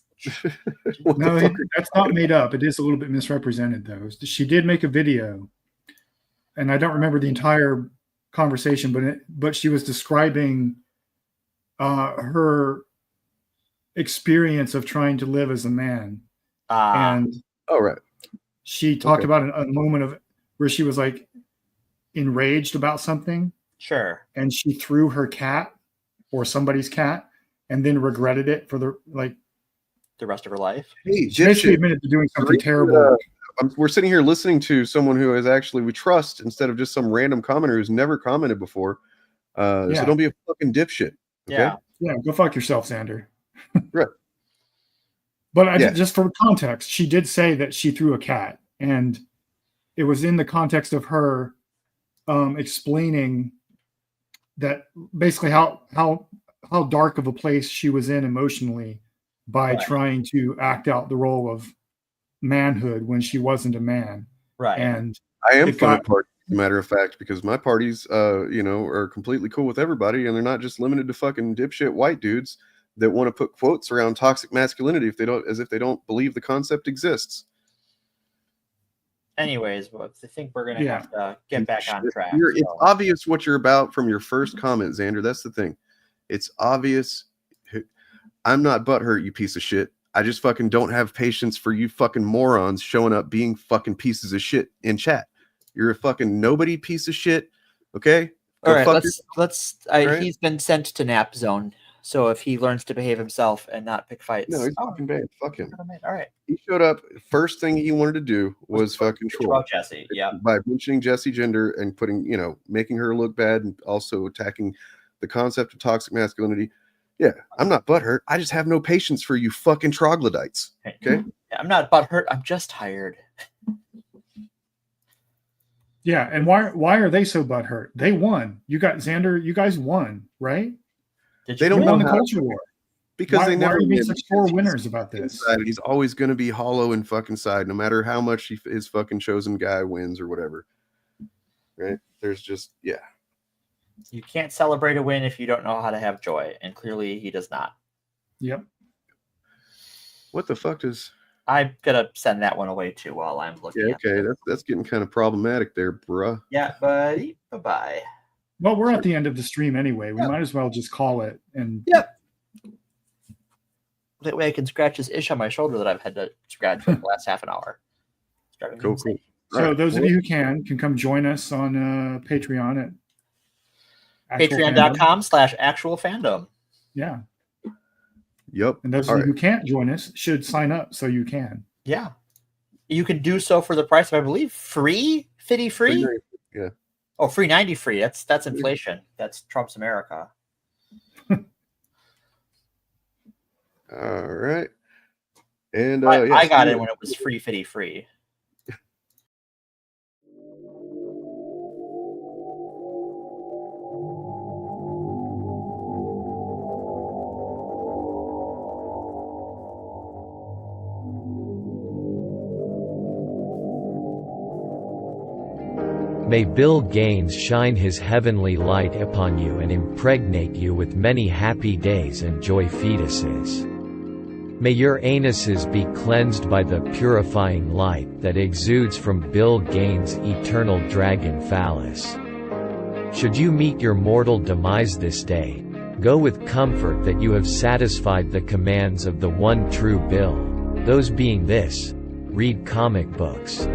No, that's not made up. It is a little bit misrepresented, though. She did make a video, and I don't remember the entire conversation, but she was describing her experience of trying to live as a man. And she talked about a moment where she was like enraged about something. Sure. And she threw her cat or somebody's cat and then regretted it for the rest of her life. Hey, she basically admitted to doing something terrible. We're sitting here listening to someone who is actually we trust instead of just some random commenter who's never commented before. So don't be a fucking dipshit. Okay? Yeah, go fuck yourself, Xander. Right. But just for context, she did say that she threw a cat, and it was in the context of her explaining that basically how dark of a place she was in emotionally by trying to act out the role of manhood when she wasn't a man. Right. And I am fun at parties, as a matter of fact, because my parties, are completely cool with everybody, and they're not just limited to fucking dipshit white dudes that want to put quotes around toxic masculinity as if they don't believe the concept exists. Anyways, I think we're gonna have to get back on track. It's obvious what you're about from your first comment, Xander. That's the thing. It's obvious. I'm not butthurt, you piece of shit. I just fucking don't have patience for you fucking morons showing up being fucking pieces of shit in chat. You're a fucking nobody piece of shit. Okay. All right. He's been sent to nap zone. So if he learns to behave himself and not pick fights. No, he's fucking bad. Fuck him. All right. He showed up. First thing he wanted to do was fucking troll. About Jessie. Yeah. By mentioning Jessie gender and putting, making her look bad and also attacking the concept of toxic masculinity. Yeah, I'm not butthurt. I just have no patience for you fucking troglodytes. Okay? I'm not butthurt. I'm just tired. Yeah, and why are they so butthurt? They won. You got Xander. You guys won, right? They don't won know the culture war because they never are you being win. such poor winners about this. He's always going to be hollow and fucking side, no matter how much his fucking chosen guy wins or whatever. Right? There's just You can't celebrate a win if you don't know how to have joy, and clearly he does not. Yep. What the fuck does? I'm gonna send that one away too while I'm looking. Yeah, okay, that's getting kind of problematic there, bruh. Yeah, buddy. Bye-bye. Well, we're at the end of the stream anyway. We might as well just call it. And that way I can scratch this itch on my shoulder that I've had to scratch for the last half an hour. Cool. So those of you who can come join us on Patreon at Patreon.com/actualfandom. Yeah. Yep. And those of you who can't join us should sign up so you can. Yeah. You can do so for the price of, I believe, free? Yeah. Oh, free 90 free. That's inflation. That's Trump's America. All right. And I got it when it was free free. May Bill Gaines shine his heavenly light upon you and impregnate you with many happy days and joy fetuses. May your anuses be cleansed by the purifying light that exudes from Bill Gaines' eternal dragon phallus. Should you meet your mortal demise this day, go with comfort that you have satisfied the commands of the one true Bill, those being this: read comic books.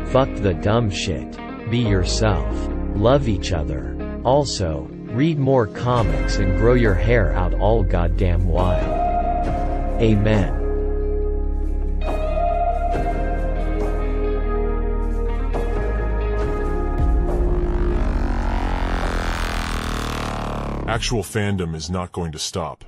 Fuck the dumb shit. Be yourself. Love each other. Also, read more comics and grow your hair out all goddamn while. Amen. Actual fandom is not going to stop.